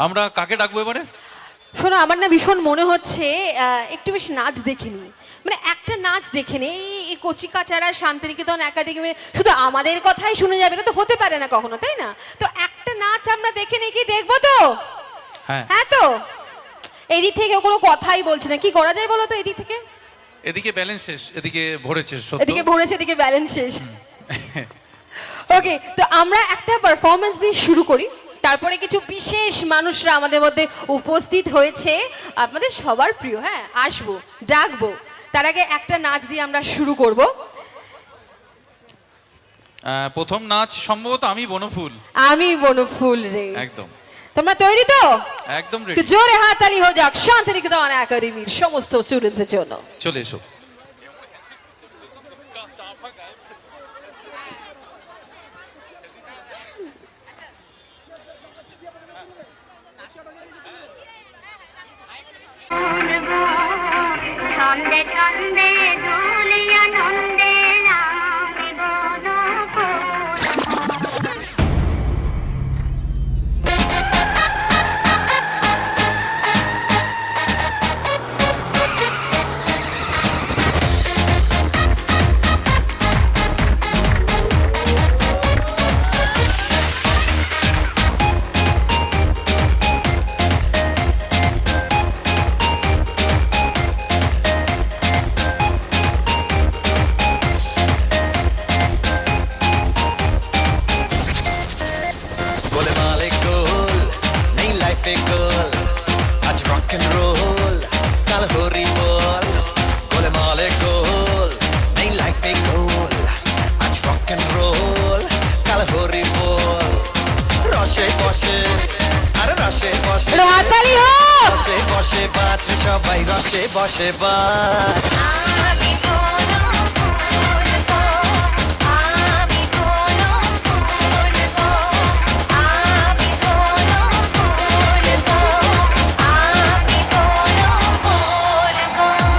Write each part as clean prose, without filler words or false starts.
আমরা কাকে ডাকবো এবারে? শোনো, আমার না ভীষণ মনে হচ্ছে একটু বেশ নাচ দেখে নি, মানে একটা নাচ দেখে নি। এই কচি কাচারা শান্তিনিকেতন একাডেমি শুধু আমাদের কথাই শুনে যাবে না তো, হতে পারে না কখনো, তাই না? তো একটা নাচ আমরা দেখে নি, কি দেখবো তো? হ্যাঁ হ্যাঁ তো এদিক থেকে কোনো কথাই বলছে না, কি করা যায় বলো তো? এদিক থেকে এদিকে ব্যালেন্স শেষ, এদিকে ভরেছে সত্য। এদিকে ভরেছে, এদিকে ব্যালেন্স শেষ। ওকে, তো আমরা একটা পারফরমেন্স দিয়ে শুরু করি, তারপরে কিছু বিশেষ মানুষরা আমাদের মধ্যে উপস্থিত হয়েছে, আপনাদের সবার প্রিয়। হ্যাঁ, আসবো, ডাকবো। তার আগে একটা নাচ দিয়ে আমরা শুরু করব। প্রথম নাচ সম্ভবত আমি বনফুল। আমি বনফুল রে। একদম। তোমরা তৈরি তো? একদম তো রেডি। জোরে হাততালি হয়ে যাক শান্তিনিকেতন একাডেমির সমস্ত স্টুডেন্টসের জন্য। চলে এসো। ছন্দে ছন্দে দুলিয়া নন্দে নামে বনফুল। गोलमाल एक गोल नई लाइफ एक गोल आज रॉक एंड रोल कल हो रही बोल गोलमाल एक गोल नई लाइफ एक गोल आज रॉक एंड रोल कल हो रही बोल रशे बशे अरे रशे बशे হাততালি হোক। रशे बशे बाज रे सबाई रशे बशे बाज আমি বনফুল গো, আমি বনফুল গো, আমি বনফুল গো, আমি বনফুল গো।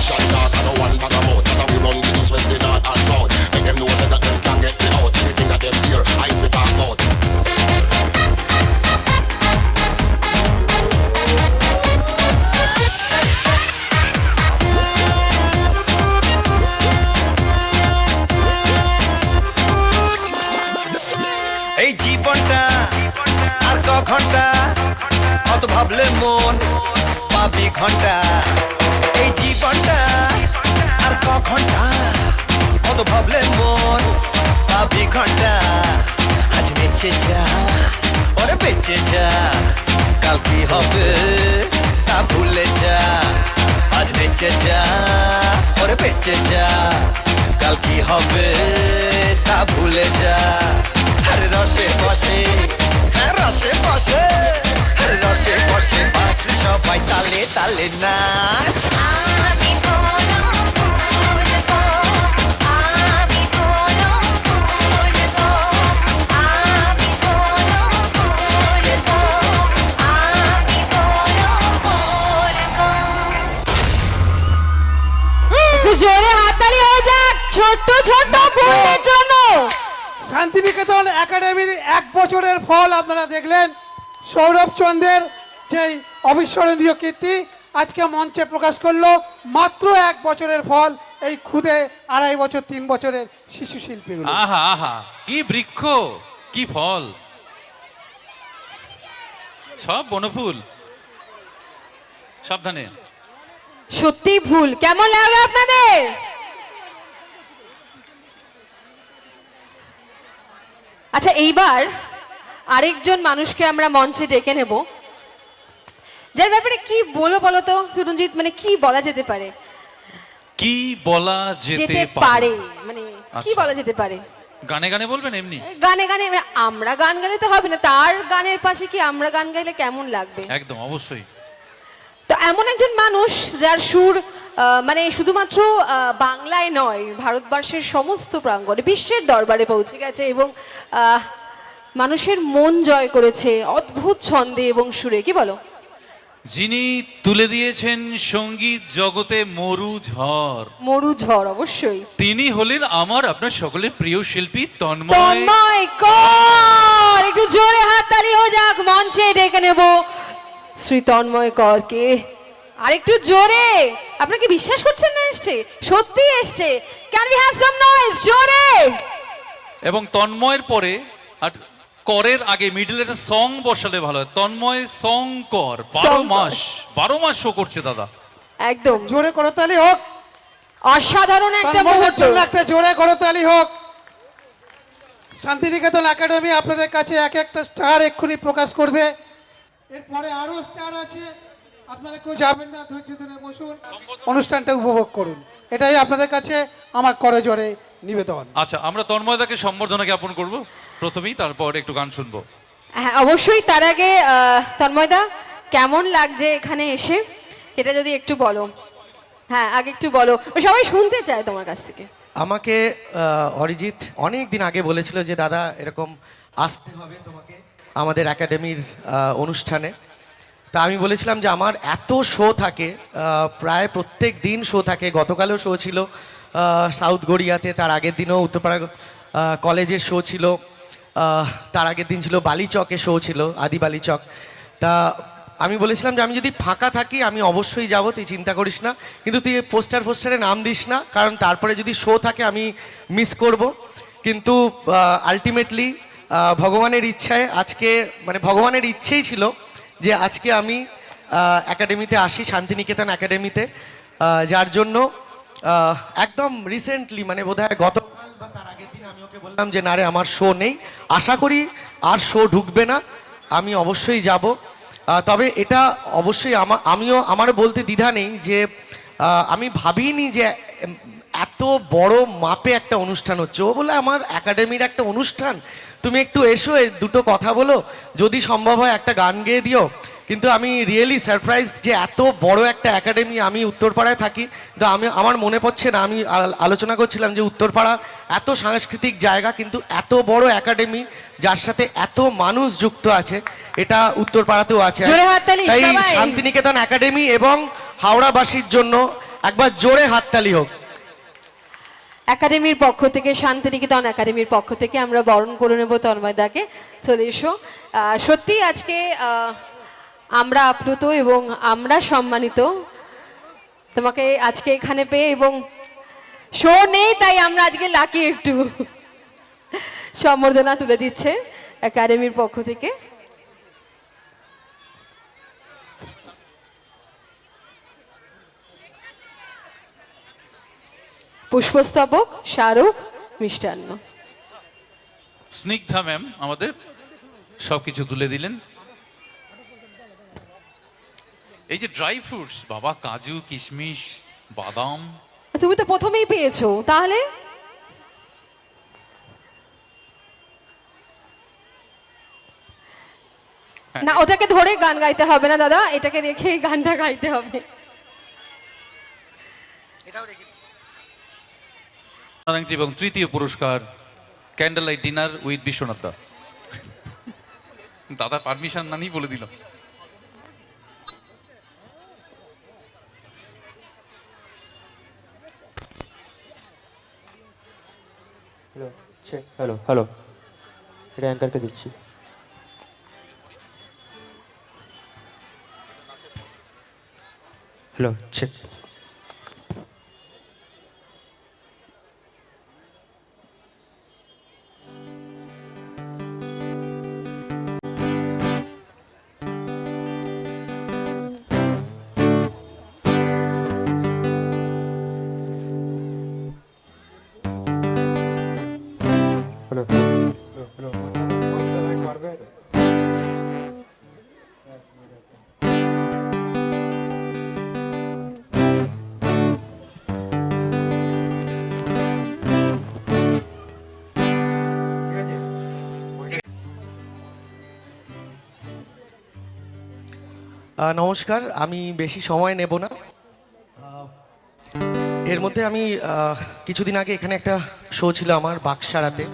Shot talk and no one bag of mouth. That we run the east, west, the north and south. Make them know say that them can't get me out. Anything that them hear, I be talk about. এই জীবনটা আর ক ঘন্টা অত ভাবলে মন পাবি ঘন্টা এই জীবনটা আর ক ঘন্টা অত ভাবলে মন পাবি ঘন্টা আজ বেঁচে যা ওরে বেঁচে যা কাল কি হবে তা ভুলে যা আজ বেঁচে যা ওরে বেঁচে যা কাল কি হবে তা ভুলে যা হরে রসে বসে হ্যাঁ রসে বসে হরে রসে বসে বাঁচ সবাই তালে তালে নাচ আমি বনফুল গো, আমি বনফুল গো, আমি বনফুল গো, আমি বনফুল গো। একটু জোরে হাততালি হয়ে যাক ছোট্ট ছোট্ট ফুলের জন্য। শান্তিনিকেতন একাডেমির 1 বছরের ফল আপনারা দেখলেন। সৌরভ চন্দ্রের যে অবিস্মরণীয় কীর্তি আজকে মঞ্চে প্রকাশ করলো। মাত্র 1 বছরের ফল এই খুদে 2.5 বছর 3 বছরের শিশু শিল্পীগুলো। আহা আহা, কি বৃক্ষ, কি ফল, সব বনফুল। সাবধানে। সত্যি ভুল। কেমন লাগলো আপনাদের? আচ্ছা, এইবার আরেকজন মানুষকে আমরা মঞ্চে ডেকে নেব, যার ব্যাপারে কি বলো বলো তো সুরঞ্জিত, মানে কি বলা যেতে পারে? কি বলা যেতে যেতে পারে পারে? মানে কি আচ্ছা। বলা যেতে পারে? গানে গানে বলবেন এমনি? গানে গানে মানে আমরা গান গাইলে তো হবে না, তার গানের পাশে কি আমরা গান গাইলে কেমন লাগবে? একদম, অবশ্যই। তো এমন একজন মানুষ যার সুর মানে শুধুমাত্র বাংলায় নয়, ভারতবর্ষের সমস্ত প্রাঙ্গণে, বিশ্বের দরবারে পৌঁছে গেছে এবং মানুষের মন জয় করেছে অদ্ভুত ছন্দে এবং সুরে। কি বলো? যিনি তুলে দিয়েছেন সঙ্গীত জগতে মরু ঝড়, মরু ঝড় অবশ্যই। তিনি হলেন আমার আপনার সকলের প্রিয় শিল্পী তন্ময়। তন্ময় কর, একটু জোরে হাততালি হয়ে যাক। মঞ্চে ডেকে নেব শ্রী তন্ময় করকে। আর একটু জোরে, আপনাকে বিশ্বাস করছেন না এসছে? সত্যি এসছে। Can we have some noise? জোরে। এবং তন্ময়ের পরে আর করের আগে মিডল একটা সং বসালে ভালো হয়। তন্ময় সং কর, 12 Song মাস 12 মাস শো করছে দাদা। একদম জোরে করতালি হোক, অসাধারণ একটা তন্ময়ের মুহূর্ত। জন্য একটা জোরে করতালি হোক। শান্তিনিকেতন একাডেমি আপনাদের কাছে এক একটা স্টার এক্ষুনি প্রকাশ করবে। এরপরে আরো স্টার আছে, আপনারা কেউ যাবেন না, ধৈর্য ধরে বসুন, অনুষ্ঠানটা উপভোগ করুন। এটাই আপনাদের কাছে আমার করে জোরে নিবেদন। আচ্ছা, আমরা তন্ময়দাকে সম্বর্ধনা জ্ঞাপন করব প্রথমেই, তারপর একটু গান শুনবো। হ্যাঁ অবশ্যই। তার আগে তন্ময়দা, কেমন লাগছে এখানে এসে এটা যদি একটু বলো। হ্যাঁ আগে একটু বলো, সবাই শুনতে চায় তোমার কাছ থেকে। আমাকে অরিজিৎ অনেক দিন আগে বলেছিল যে দাদা এরকম আসতে হবে তোমাকে আমাদের একাডেমির অনুষ্ঠানে। তা আমি বলেছিলাম যে আমার এত শো থাকে, প্রায় প্রত্যেক দিন শো থাকে। গতকালও শো ছিল সাউথ গড়িয়াতে, তার আগের দিনও উত্তরপাড়া কলেজের শো ছিল, তার আগের দিন ছিল বালিচকে শো ছিল, আদি বালিচক। তা আমি বলেছিলাম যে আমি যদি ফাঁকা থাকি আমি অবশ্যই যাব, তুই চিন্তা করিস না, কিন্তু তুই পোস্টারে নাম দিস না, কারণ তারপরে যদি শো থাকে আমি মিস করব। কিন্তু আলটিমেটলি ভগবানের ইচ্ছায় আজকে, মানে ভগবানের ইচ্ছেই ছিল যে আজকে আমি একাডেমিতে আসি, শান্তিনিকেতন একাডেমিতে, যার জন্য একদম রিসেন্টলি, মানে বোধহয় গতকাল বা তার আগের দিন আমি ওকে বললাম যে না রে আমার শো নেই, আশা করি আর শো ঢুকবে না, আমি অবশ্যই যাব। তবে এটা অবশ্যই আমারও বলতে দ্বিধা নেই যে আমি ভাবিনি যে এত বড় মাপে একটা অনুষ্ঠান হচ্ছে। ও বলে আমার একাডেমির একটা অনুষ্ঠান, তুমি একটু এসো, দুটো কথা বলো, যদি সম্ভব হয় একটা গান গেয়ে দিও। কিন্তু আমি রিয়েলি সারপ্রাইজ যে এত বড় একটা একাডেমি, আমি উত্তরপাড়ায় থাকি, তো আমার মনে পড়ছে না, আমি আলোচনা করছিলাম যে উত্তরপাড়া এত সাংস্কৃতিক জায়গা, কিন্তু এত বড় একাডেমি যার সাথে এত মানুষ যুক্ত আছে, এটা উত্তরপাড়াতেও আছে। জোরে হাততালি তাই সবাই। শান্তিনিকেতন একাডেমি এবং হাওড়াবাসীর জন্য একবার জোরে হাততালি হোক। একাডেমির পক্ষ থেকে, শান্তিনিকেতন একাডেমির পক্ষ থেকে আমরা বরণ করে নেব তন্ময়দাকে। চলে এসো। সত্যি আজকে আমরা আপ্লুত এবং আমরা সম্মানিত তোমাকে আজকে এখানে পেয়ে, এবং শো নেই তাই আমরা আজকে লাকি একটু। সম্বর্ধনা তুলে দিচ্ছে একাডেমির পক্ষ থেকে। পুষ্পস্তবক, স্মারক, মিষ্টান্ন। স্নিগ্ধা ম্যাম আমাদের সবকিছু তুলে দিলেন। এই যে ড্রাই ফ্রুটস, বাবা, কাজু, কিশমিশ, বাদাম। তুমি তো প্রথমেই পেয়েছো, তাহলে না, ওটাকে ধরে গান গাইতে হবে না দাদা, এটাকে রেখে গানটা গাইতে হবে। এবং তৃতীয় পুরস্কার candle light dinner with Biswanath da. দাদা পারমিশন না নিয়ে বলে দিল। হ্যালো চেক, হ্যালো হ্যালো, এটা অ্যাঙ্কারকে দিচ্ছি। Hello check. Hello hello hello. নমস্কার, আমি বেশি সময় নেব না। এর মধ্যে আমি কিছুদিন আগে এখানে একটা শো ছিল আমার বাক্সারাতে,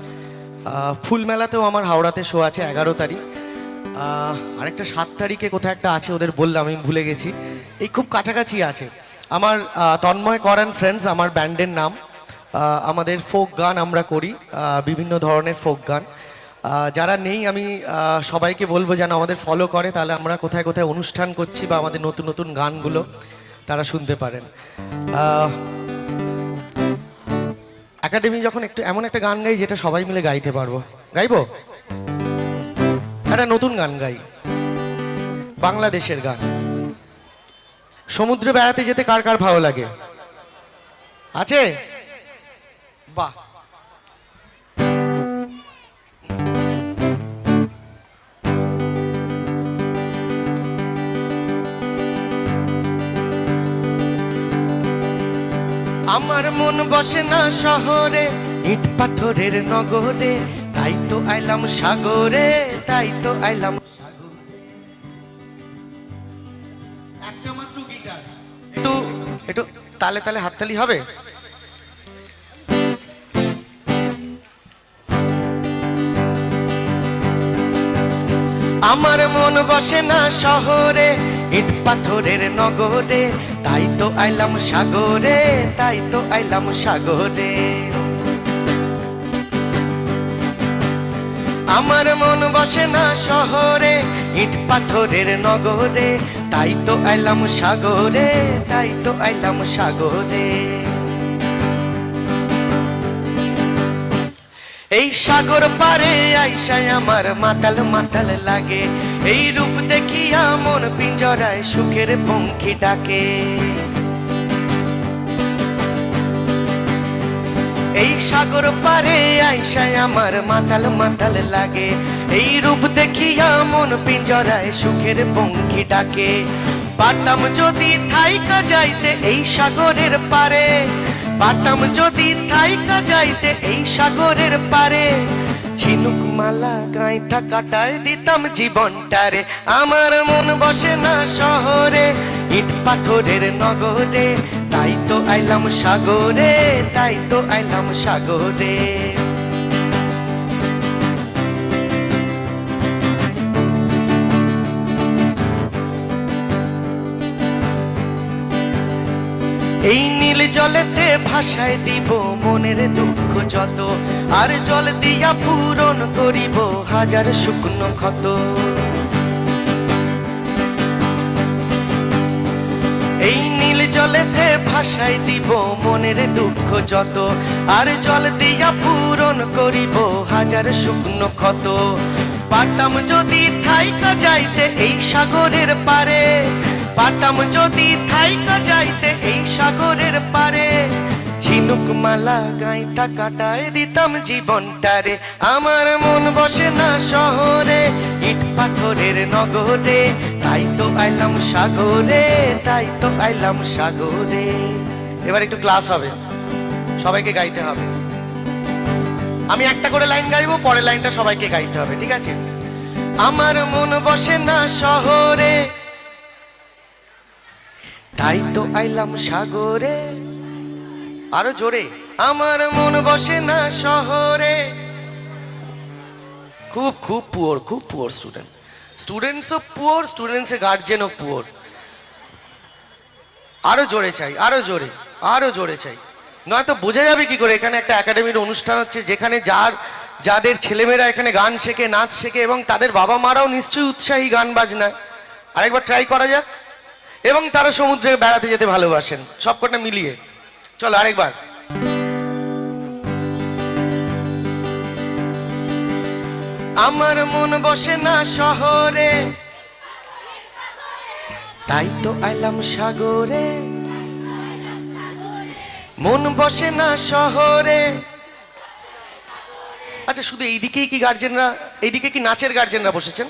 ফুলমেলাতেও আমার হাওড়াতে শো আছে 11 তারিখ। আরেকটা 7 তারিখে কোথায় একটা আছে, ওদের বললাম, আমি ভুলে গেছি। এই খুব কাছাকাছি আছে। আমার তন্ময় কর অ্যান্ড ফ্রেন্ডস আমার ব্যান্ডের নাম। আমাদের ফোক গান আমরা করি, বিভিন্ন ধরনের ফোক গান। যারা নেই আমি সবাইকে বলবো যেন আমাদের ফলো করে, তাহলে আমরা কোথায় কোথায় অনুষ্ঠান করছি বা আমাদের নতুন নতুন গানগুলো তারা শুনতে পারেন। একাডেমি যখন একটু এমন একটা গান গাই যেটা সবাই মিলে গাইতে পারবো, গাইবো? একটা নতুন গান গাই, বাংলাদেশের গান। সমুদ্রে বেড়াতে যেতে কার কার ভালো লাগে? আছে? বাহ। আমার মন বসে না শহরে, ইট পাথরের নগরে, তাই তো আইলাম সাগরে, তাই তো আইলাম সাগরে। একটা মাত্র গিটার, একটু একটু তালে তালে হাততালি হবে। আমার মন বসে না শহরে, ইট পাথরের নগরে, তাই তো আইলাম সাগরে, তাই তো আইলাম সাগরে। আমার মন বসে না শহরে, ইট পাথরের নগরে, তাই তো আইলাম সাগরে, তাই তো আইলাম সাগরে। এই সাগর পারে আইসায় আমার মাতাল মাতাল লাগে, এই রূপ দেখিয়া মন পিঞ্জরায় সুখের পঙ্খী ডাকে। এই সাগর পারে আইসায় আমার মাতাল মাতাল লাগে, এই রূপ দেখিয়া মন পিঞ্জরায় সুখের পঙ্খী ডাকে। পারতাম যদি থাইকা যাইতে এই সাগরের পারে, পারতাম যদি থাইকা যাইতে এই সাগরের পারে, ঝিনুক মালা গাইথা কাটায় দিতাম জীবনটারে। আমার মন বসে না শহরে, ইট পাথরের নগরে, তাই তো আইলাম সাগরে, তাই তো আইলাম সাগরে। এই নীল জলেতে ভাসায় দিব মনের দুঃখ যত, আর জল দিয়া পূরণ করিব হাজার শুকনো ক্ষত। এই নীল জলেতে ভাসায় দিব মনের দুঃখ যত, আর জল দিয়া পূরণ করিব হাজার শুকনো ক্ষত। পারতাম যদি থাইকা যাইতে এই সাগরের পারে, পারতাম যদি থাইকা যাইতে এই সাগরের পারে, ঝিনুক মালা গাইতা কাটায় দিতাম জীবনটারে। আমার মন বসে না শহরে, ইট পাথরের নগরে, তাই তো আইলাম সাগরে, তাই তো আইলাম সাগরে। এবার একটু ক্লাস হবে, সবাইকে গাইতে হবে। আমি একটা করে লাইন গাইবো, পরের লাইনটা সবাইকে গাইতে হবে, ঠিক আছে? আমার মন বসে না শহরে, তাই তো আইলাম সাগরে। আরো জোরে। আমার মন বসে না শহরে। খুব খুব পুয়ার, খুব পুয়ার স্টুডেন্ট। স্টুডেন্টসও পুয়ার, স্টুডেন্টসের গার্জেনও পুয়ার। আরো জোরে চাই, আরো জোরে, আরো জোরে চাই। নয়তো বোঝা যাবে কি করে এখানে একটা একাডেমির অনুষ্ঠান হচ্ছে, যেখানে যাদের ছেলেমেয়েরা এখানে গান শেখে, নাচ শেখে, এবং তাদের বাবা মারাও নিশ্চয়ই উৎসাহী গান বাজনায়। আরেকবার ট্রাই করা যাক। এবং তারা সমুদ্রে বেড়াতে যেতে ভালোবাসেন, সবকটা মিলিয়ে। চলো আরেকবার। আমার মন বসে না শহরে, তাই তো আইলাম সাগরে। মন বসে না শহরে। আচ্ছা, শুধু এইদিকেই কি গার্জেনরা, এইদিকে কি নাচের গার্জেনরা বসেছেন?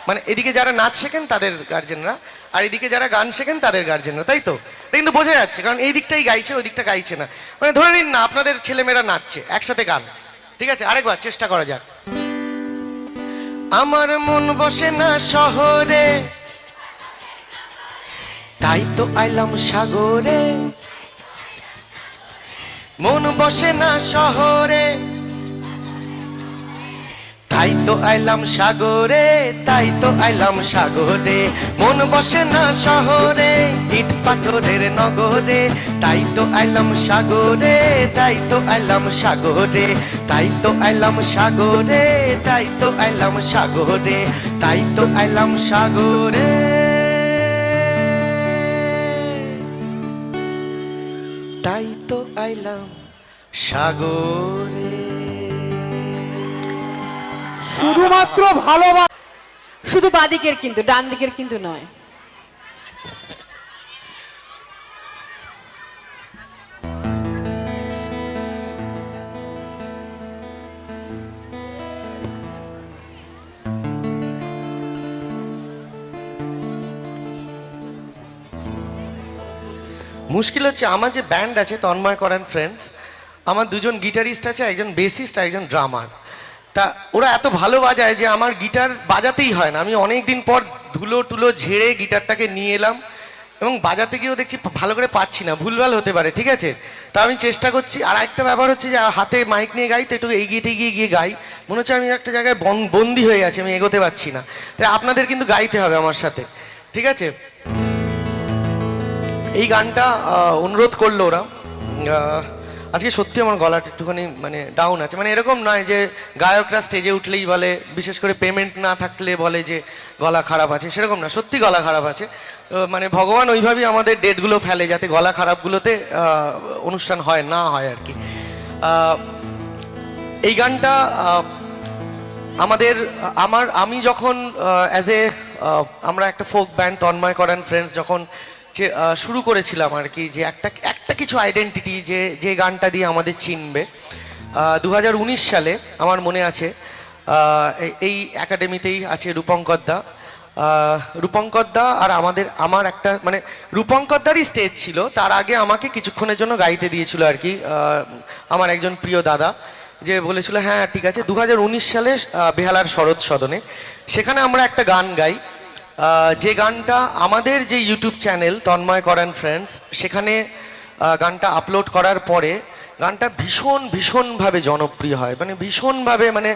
মানে এদিকে যারা নাচ শেখেন তাদের গার্জেনরা, আর এদিকে যারা গান শেখেন তাদের গার্জেনরা, তাই তো? এটা কিন্তু বোঝা যাচ্ছে, কারণ এই দিকটাই গাইছে, ওই দিকটা গাইছে না। মানে ধরে নিন না আপনাদের ছেলেমেয়েরা নাচছে, একসাথে গান, ঠিক আছে? আরেকবার চেষ্টা করা যাক। আমার মন বসে না শহরে, তাই তো আইলাম সাগরে। মন বসে না শহরে, তাই তো আইলাম সাগরে, তাই তো আইলাম সাগরে, মন বসে না শহরে, ইট পাথরের নগরে, তাই তো আইলাম সাগরে, তাই তো আইলাম সাগরে, তাই তো আইলাম সাগরে, তাই তো আইলাম সাগরে, তাই তো আইলাম সাগরে, তাই তো আইলাম সাগরে। শুধুমাত্র ভালোবাসা। শুধু বাদিকের কিন্তু, ডান দিকের কিন্তু নয়। মুশকিল হচ্ছে আমার যে ব্যান্ড আছে তন্ময় করেন ফ্রেন্ডস, আমার দুজন গিটারিস্ট আছে, একজন বেসিস্ট আর একজন ড্রামার। তা ওরা এত ভালো বাজায় যে আমার গিটার বাজাতেই হয় না। আমি অনেক দিন পর ধুলো টুলো ঝেড়ে গিটারটাকে নিয়ে এলাম এবং বাজাতে গিয়েও দেখছি ভালো করে পাচ্ছি না, ভুলভাল হতে পারে, ঠিক আছে। তা আমি চেষ্টা করছি। আর একটা ব্যাপার হচ্ছে যে হাতে মাইক নিয়ে গাই তো একটু এগিয়ে টেগিয়ে গিয়ে গাই, মনে হচ্ছে আমি একটা জায়গায় বন্দি হয়ে আছি, আমি এগোতে পারছি না। তাই আপনাদের কিন্তু গাইতে হবে আমার সাথে, ঠিক আছে। এই গানটা অনুরোধ করলো ওরা। আজকে সত্যি আমার গলাটা একটুখানি মানে ডাউন আছে, মানে এরকম নয় যে গায়করা স্টেজে উঠলেই বলে, বিশেষ করে পেমেন্ট না থাকলে বলে যে গলা খারাপ আছে, সেরকম না, সত্যি গলা খারাপ আছে। মানে ভগবান ওইভাবেই আমাদের ডেটগুলো ফেলে যাতে গলা খারাপগুলোতে অনুষ্ঠান হয় না হয় আর কি। এই গানটা আমি যখন অ্যাজ এ আমরা একটা ফোক ব্যান্ড তন্ময় করেন ফ্রেন্ডস যখন শুরু করেছিলাম আর কি, যে একটা কিছু আইডেন্টিটি যে গানটা দিয়ে আমাদের চিনবে। 2019 সালে আমার মনে আছে এই একাডেমিতেই আছে রূপঙ্কর দা। রূপঙ্কর দা আর আমার একটা মানে রূপঙ্কর দারই স্টেজ ছিল, তার আগে আমাকে কিছুক্ষণের জন্য গাইতে দিয়েছিল আর কি আমার একজন প্রিয় দাদা, যে বলেছিল হ্যাঁ ঠিক আছে। 2019 সালে বেহালার শরৎ সদনে সেখানে আমরা একটা গান গাই, যে গানটা আমাদের যে ইউটিউব চ্যানেল তন্ময় করেন ফ্রেন্ডস, সেখানে গানটা আপলোড করার পরে গানটা ভীষণভাবে জনপ্রিয় হয়, মানে ভীষণভাবে, মানে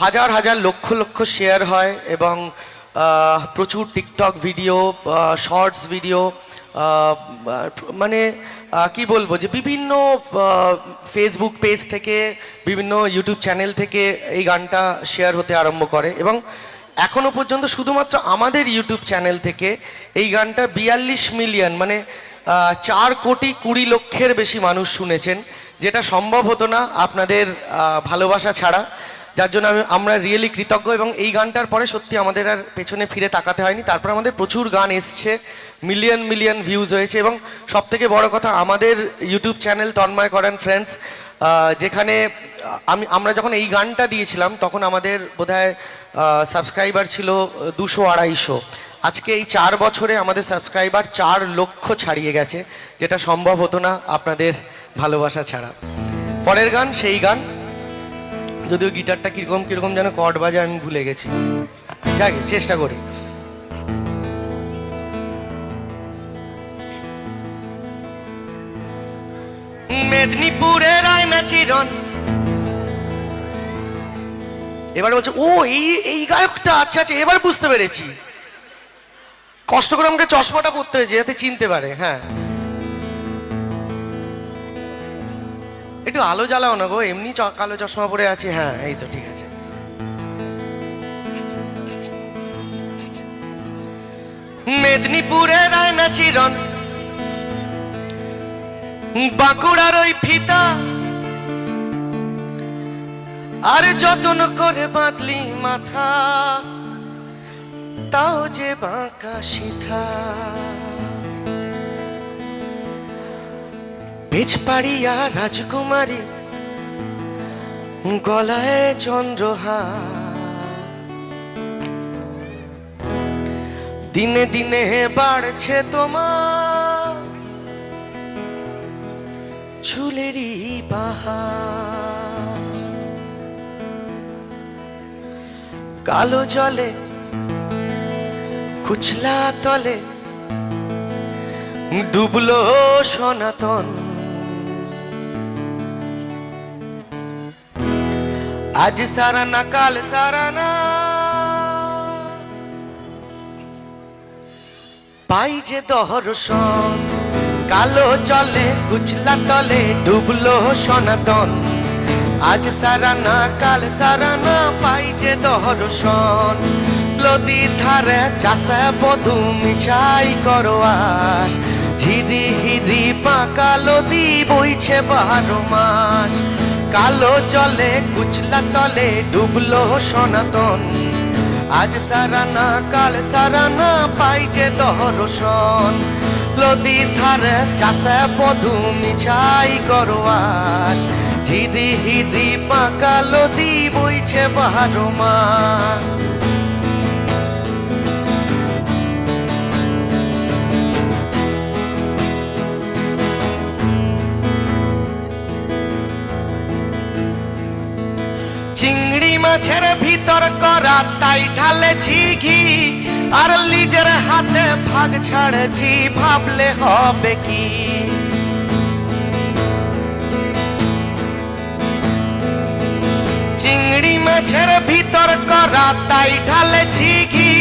হাজার হাজার লক্ষ লক্ষ শেয়ার হয় এবং প্রচুর টিকটক ভিডিও, শর্টস ভিডিও, মানে কি বলবো যে বিভিন্ন ফেসবুক পেজ থেকে, বিভিন্ন ইউটিউব চ্যানেল থেকে এই গানটা শেয়ার হতে আরম্ভ করে এবং এখনো পর্যন্ত শুধুমাত্র আমাদের ইউটিউব চ্যানেল থেকে এই গানটা 42 মিলিয়ন মানে 4,20,00,000 বেশি মানুষ শুনেছেন, যেটা সম্ভব হতো না আপনাদের ভালোবাসা ছাড়া, যার জন্য আমরা রিয়েলি কৃতজ্ঞ। এবং এই গানটার পরে সত্যি আমাদের আর পেছনে ফিরে তাকাতে হয়নি। তারপর আমাদের প্রচুর গান এসছে, মিলিয়ন মিলিয়ন ভিউজ হয়েছে এবং সবথেকে বড় কথা আমাদের ইউটিউব চ্যানেল তন্ময় করেন ফ্রেন্ডস, যেখানে আমরা যখন এই গানটা দিয়েছিলাম তখন আমাদের বোধহয় সাবস্ক্রাইবার ছিল 200-250। আজকে এই 4 বছরে আমাদের সাবস্ক্রাইবার 4 লক্ষ ছাড়িয়ে গেছে, যেটা সম্ভব হতো না আপনাদের ভালোবাসা ছাড়া। পরের গান সেই গান, যদিও গিটারটা কিরকম যেন কর্ড বাজে আমি ভুলে গেছি, যাক চেষ্টা করি। মেদিনীপুরের আয়না চিরন, এবার বলছে ও এই গায়কটা, আচ্ছা আচ্ছা এবার বুঝতে পেরেছি, কষ্ট করে আমাকে চশমাটা পরতে হয়েছে যাতে চিনতে পারে। হ্যাঁ একটু আলো জ্বালাও না গো, এমনি কালো চশমা পরে আছি। হ্যাঁ এই তো ঠিক আছে। মেদিনীপুরের আয়না চিরন, বাঁকুড়ার ওই ফিতা, আর যতন করে বাঁধলি মাথা, তাও যে বাঁকা সিথা, বেজপাড়িয়া রাজকুমারী, গলায় চন্দ্রহার, দিনে দিনে বাড়ছে তোমার চুলেরই বাহার, কালো জলে কুচলা তলে ডুবলো সনাতন, আজ সারা না কাল সারা না পাই যে দহরসন কালো জলে কুচলা তলে ডুবলো সনাতন আজ সারা না কাল সারা না পাই যে দহরসন নদী ধারে চাষে বধু মিছাই করোয়াস ঝিরি হিরি পাকা নদী বইছে 12 মাস কালো জলে কুচলা তলে ডুবলো সনাতন আজ সারা না কাল সারা না পাই যে দহরসন নদী ধারে চাষে বধু মিছাই করোয়াস ঝিরি হিরি পাকা নদী বইছে 12 মাস চিংড়ি মাছের ভিতর করা তাই ঢালেছি ঘি আর লিজের হাতে ভাগ ছাড়েছি ভাবলে হবে কি চিংড়ি মাছের ভিতর করা তাই ঢালেছি ঘি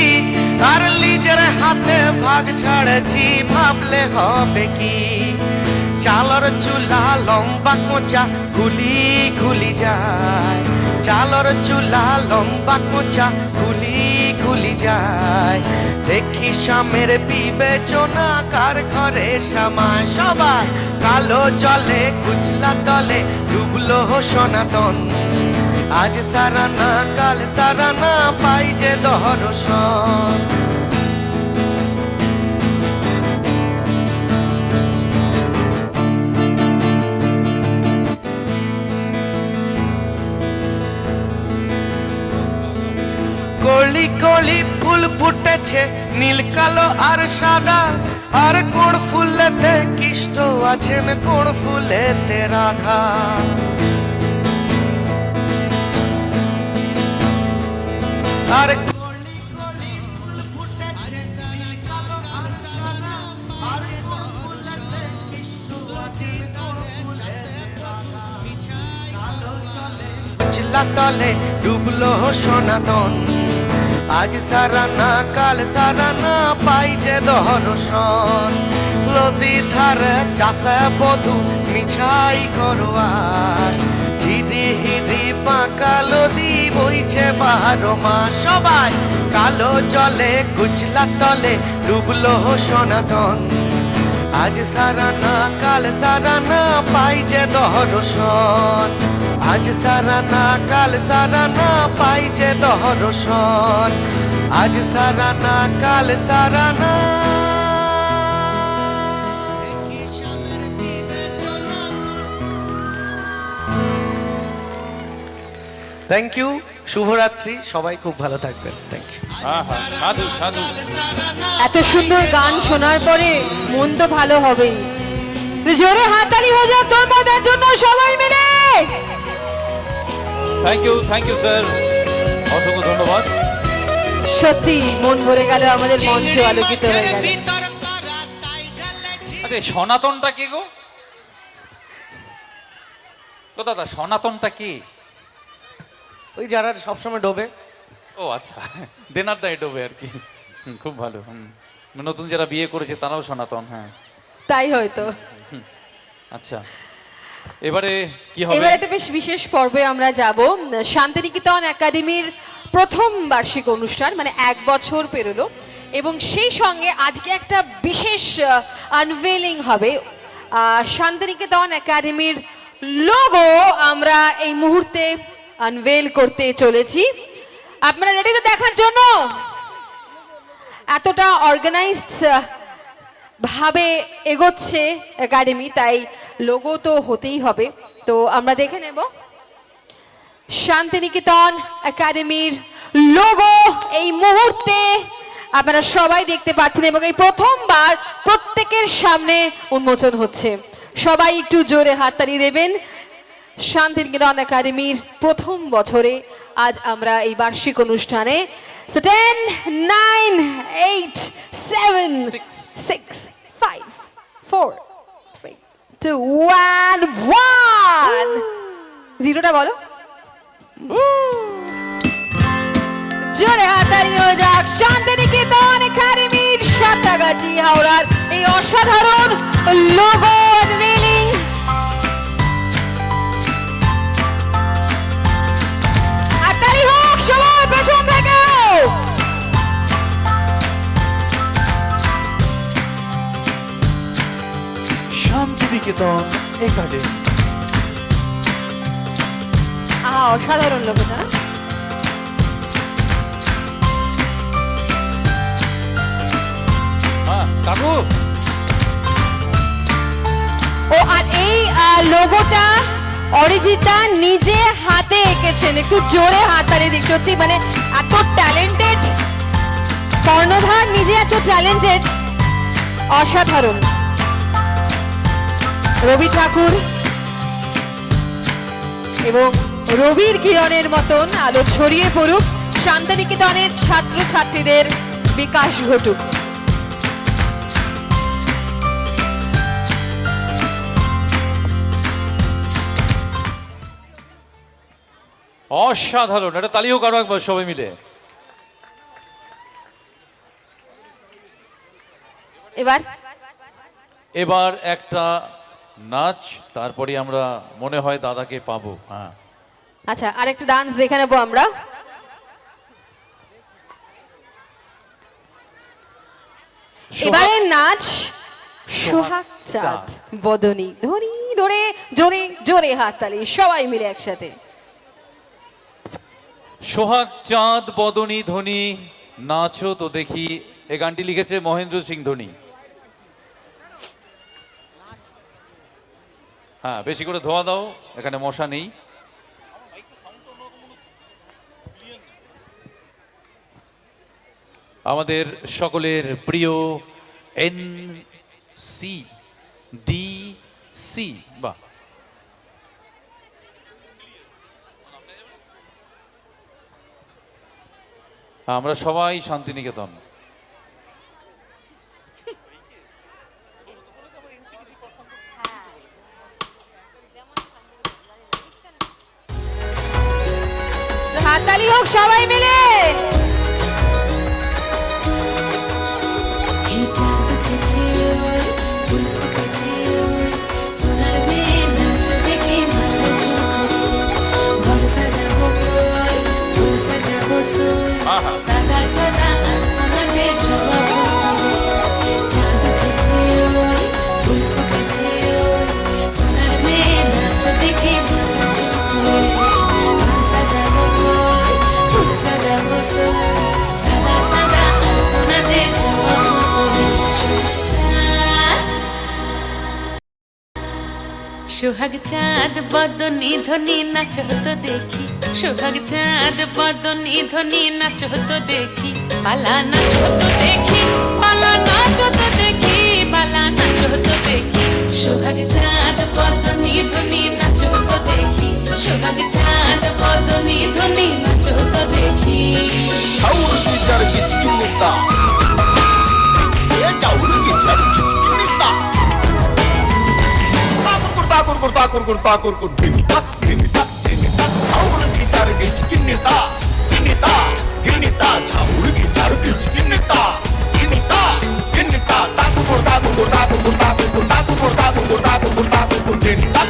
আর লিজের হাতে ভাগ ছাড়েছি ভাবলে হবে কি চালর চুলা লম্বা কোঁচা খুলি খুলি যায় চালর চুলা লম্বা কোঁচা খুলি খুলি যায় দেখি স্বামের বিবেচনা কার ঘরে সামায় সবাই কালো জলে কুচলা তলে ডুবলো সনাতন আজ সারা না কাল সারা না পাই যে দহরসন কলি কলি ফুল ফুটেছে নীল কালো আর সাদা আর কোন ফুলেতে কৃষ্ণ আছেন কোন ফুলেতে রাধা আর কলি কলি ফুল ফুটেছে নীল কালো আর সাদা আর কোন ফুলেতে কৃষ্ণ আছেন কোন ফুলেতে রাধা কালো চলে কুচলা তলে ডুবলো সনাতন আজ সারা না কাল সারা না পাই যে দহরসন নদী ধারে চাষে বধু মিছাই করোয়াস ঝিরি হিরি পাকা নদী বইছে 12 মাস সবাই কালো জলে কুচলা তলে ডুবলো সনাতন আজ সারা না কাল সারা না পাই যে দহরসন আজ সারা না কাল সারা না পাই যে দহরসন আজ সারা না কাল সারা না থ্যাংক ইউ শুভরাত্রি সবাই খুব ভালো থাকবেন থ্যাংক ইউ সাধু সাধু এত সুন্দর গান শোনার পরে মন তো ভালো হবেই তো জোরে হাততালি হয়ে যাক তন্ময়দার জন্য সবাই মিলে থ্যাংক ইউ স্যার অসংখ্য ধন্যবাদ সত্যি মন ভরে গেল আমাদের মঞ্চ আলোকিত হয়ে গেল আচ্ছা সনাতনটা কে গো তো দাদা সনাতনটা কি ওই যারা সবসময় ডোবে ও আচ্ছা দেনার দায় ডোবে আর কি খুব ভালো নতুন যারা বিয়ে করেছে তারাও সনাতন হ্যাঁ তাই হয়তো আচ্ছা এবারে কি হবে এবার একটা বেশ বিশেষ পর্বে আমরা যাব শান্তিনিকেতন একাডেমির প্রথম বার্ষিক অনুষ্ঠান মানে 1 বছর পেরোলো এবং সেই সঙ্গে আজকে একটা বিশেষ আনভেলিং হবে শান্তিনিকেতন একাডেমির লোগো আমরা এই মুহূর্তে আনভেল করতে চলেছি আপনারা রেডি তো দেখার জন্য এতটা অর্গানাইজড ভাবে এগোচ্ছে একাডেমি তাই লোগো তো হতেই হবে তো আমরা দেখে নেব শান্তিনিকেতন একাডেমির লোগো এই মুহূর্তে আপনারা সবাই দেখতে পাচ্ছেন এবং এই প্রথমবার প্রত্যেকের সামনে উন্মোচন হচ্ছে সবাই একটু জোরে হাততালি দেবেন শান্তিনিকেতন একাডেমির প্রথম বছরে আজ আমরা এই বার্ষিক অনুষ্ঠানে 10 9 8 7 6 5 4 3 2 1 1 জিরোটা বলো জোরে হাতালি হয়ে যাক শান্তিনিকেতন একাডেমির সাঁতরাগাছি হাওড়ার এই অসাধারণ লোগো আনভেলিং। হাতালি হোক সবাই পেছন থেকে। শান্তিনিকেতন একাডেমি। আহা অসাধারণ লোগোটা না? কাকু ও আর এই লোগোটা অরিজিতা নিজে হাতে এঁকেছেন। একটু জোরে হাতালি দিক। সত্যি মানে এত ট্যালেন্টেড কর্ণধার, নিজে এত ট্যালেন্টেড, অসাধারণ। রবি ঠাকুর এবং রবির কিরণের মতন আলো ছড়িয়ে পড়ুক, শান্তিনিকেতনের ছাত্রছাত্রীদের বিকাশ ঘটুক। অসাধারণ, এটা তালিও কারো একবার সবাই মিলে। এবার একটা নাচ, তারপরে আমরা মনে হয় দাদাকে পাবো। হ্যাঁ আচ্ছা, আরেকটা ডান্স দেখে নেবো আমরা। এবারে নাচ সোহাগ চাঁদ বদনী। ধরি ধরে জোরে জোরে হাততালি সবাই মিলে একসাথে। সোহাগ চাঁদ বদনী ধ্বনি নাচো তো দেখি। এই গানটি লিখেছে মহেন্দ্র সিং ধোনি। হ্যাঁ, বেশি করে ধোয়া দাও, এখানে মশা নেই। আমাদের সকলের প্রিয় NCDC। বাহ, আমরা সবাই শান্তিনিকেতন। হাততালি হোক সবাই মিলে। সদা সদা আমাদের জবাব চাঁদ উঠেছে ওই ফুল ফুটেছে ওই সোনার মেয়ে নাচ দেখে মাথা চুকোয় ফুল সাজাবো কই ফুল সাজাবো সই সদা সদা আমাদের জবাব সোহাগ চাঁদ বদনী ধ্বনি নাচ হতো দেখি সোহাগ চাঁদ বদনী ধ্বনি নাচ হতো দেখি পালা নাচ হতো দেখি পালা নাচ হতো দেখি পালা নাচ হতো দেখি সোহাগ চাঁদ বদনী ধ্বনি নাচ হতো দেখি সোহাগ চাঁদ বদনী ধ্বনি নাচ হতো দেখি চাউর কি চার কিচকি নিস্তা এ চাউর কি চার কিচকি নিস্তা তাকুর কুর দিনি তাক চাউর কি চার কিচকি নিতা নিতা নিতা চাউর কি চার কিচকি নিতা নিতা নিতা তাকুর দিনি তাক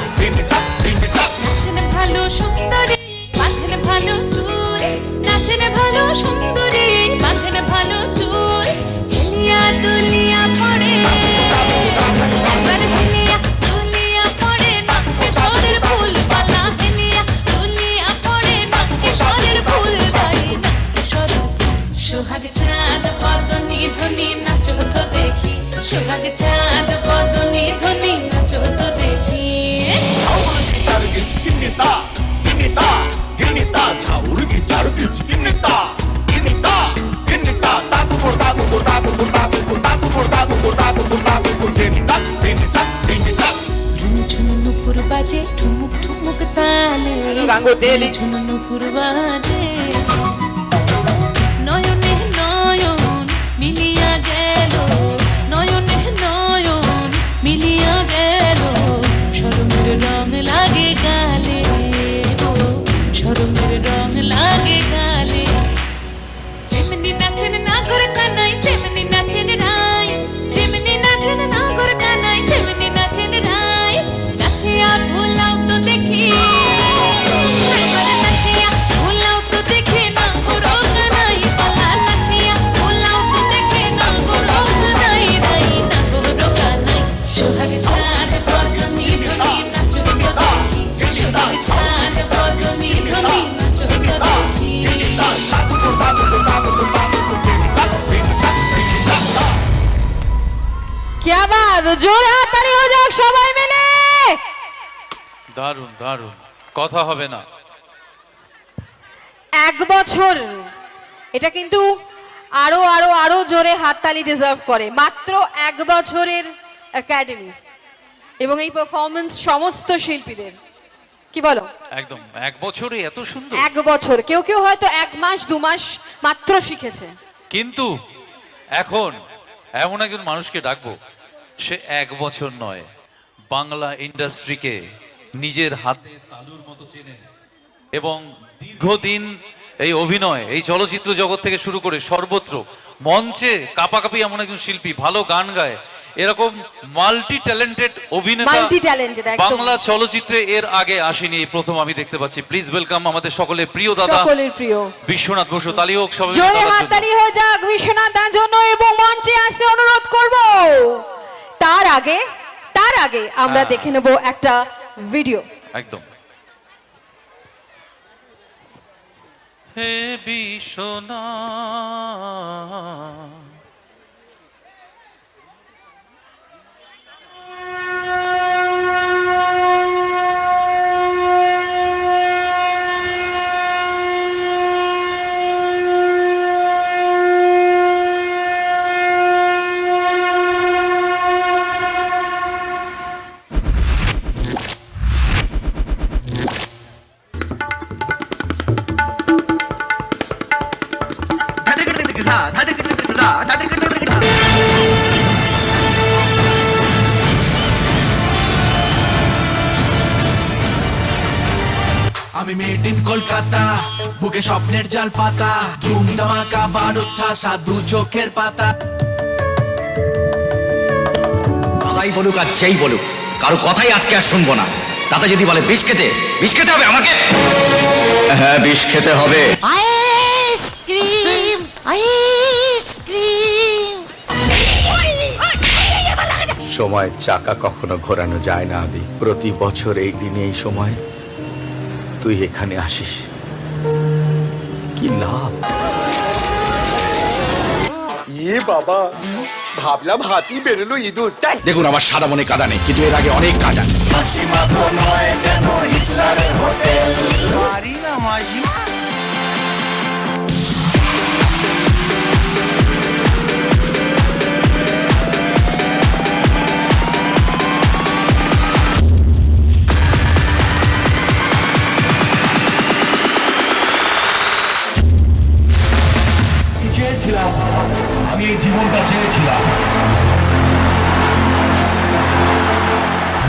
নাচেন ভালো সুন্দরী বাঁধেন ভালো চুল নাচেন ভালো সুন্দরী বাঁধেন ভালো চুল হেলিয়া দুলিয়া পড়ে একবার হেলিয়া দুলিয়া পড়ে নাকেশ্বরের ফুল পালা হেলিয়া দুলিয়া পড়ে নাকেশ্বরের ফুল বাড়ি নাকেশ্বর সোহাগ চাঁদ বদনী ধ্বনি নাচ হতো দেখি সোহাগ চাঁদ বদনী ধ্বনি নাচ হতো দেখি ঝুনুপুর বাজে ঠুমুক ঠুমুক তালে ঝুনুপুর বাজে নয়নে নয়ন মিলিয়া গেল নয়নে নয়ন মিলিয়া গেল শরমের রং লাগে গালে গো শরমের তো জোরে হাততালি হয়ে যাক সবাই মিলে। দারুণ দারুণ, কথা হবে না। 1 বছর, এটা কিন্তু আরো আরো আরো জোরে হাততালি ডিজার্ভ করে। মাত্র 1 বছরের একাডেমি এবং এই পারফরমেন্স সমস্ত শিল্পীদের, কি বলো? একদম 1 বছরে এত সুন্দর। 1 বছর, কেউ কেউ হয়তো 1 মাস 2 মাস মাত্র শিখেছে। কিন্তু এখন এমন একজন মানুষকে ডাকবো, সে 1 বছর নয়, বাংলা ইন্ডাস্ট্রিকে নিজের হাতে তালুর মতো চেনে এবং দীর্ঘদিন এই অভিনয়, এই চলচ্চিত্র জগৎ থেকে শুরু করে সর্বত্র মঞ্চে কাপাকাপি এমন একজন শিল্পী, ভালো গান গায়, এরকম মাল্টি ট্যালেন্টেড অভিনেতা মাল্টি ট্যালেন্টেড একদম বাংলা চলচ্চিত্রে এর আগে আসেনি, এই প্রথম আমি দেখতে পাচ্ছি। প্লিজ ওয়েলকাম আমাদের সকলের প্রিয় দাদা সকলের প্রিয় বিশ্বনাথ বসু। তালি হোক সবাই জোরে দাদার জন্য। হাততালি হয়ে যাক বিশ্বনাথ দার জন্য এবং মঞ্চে আসতে অনুরোধ করব। তার আগে আমরা হ্যাঁ। দেখে নেব একটা ভিডিও। একদম। হে বিশ্বনাথ, আমি মেড ইন কলকাতা, বুকে স্বপ্নের জাল পাতা, ধুম ধামাকা বারুদ ঠাসা, দু চোখের পাতা। দাদাই বলুক আর যেই বলুক, কারো কথাই আজকে আর শুনবো না। দাদা যদি বলে বিষ খেতে হবে আমাকে, হ্যাঁ বিষ খেতে হবে। Ice cream ice cream. সময়ের চাকা কখনো ঘোরানো যায় না আদি। প্রতি বছর এই দিনে এই সময় তুই এখানে আসিস, কি লাভ। বাবা, ভাবলাম হাতি বেরোলো ইঁদুর। দেখুন আমার সাদা মনে কাদা নেই, কিন্তু এর আগে অনেক কাজ আছে। মাসিমা তো নয় যেন হিটলারের হোটেল। পারি না মাসিমা। আমি এই জীবনটা চেয়েছিলাম,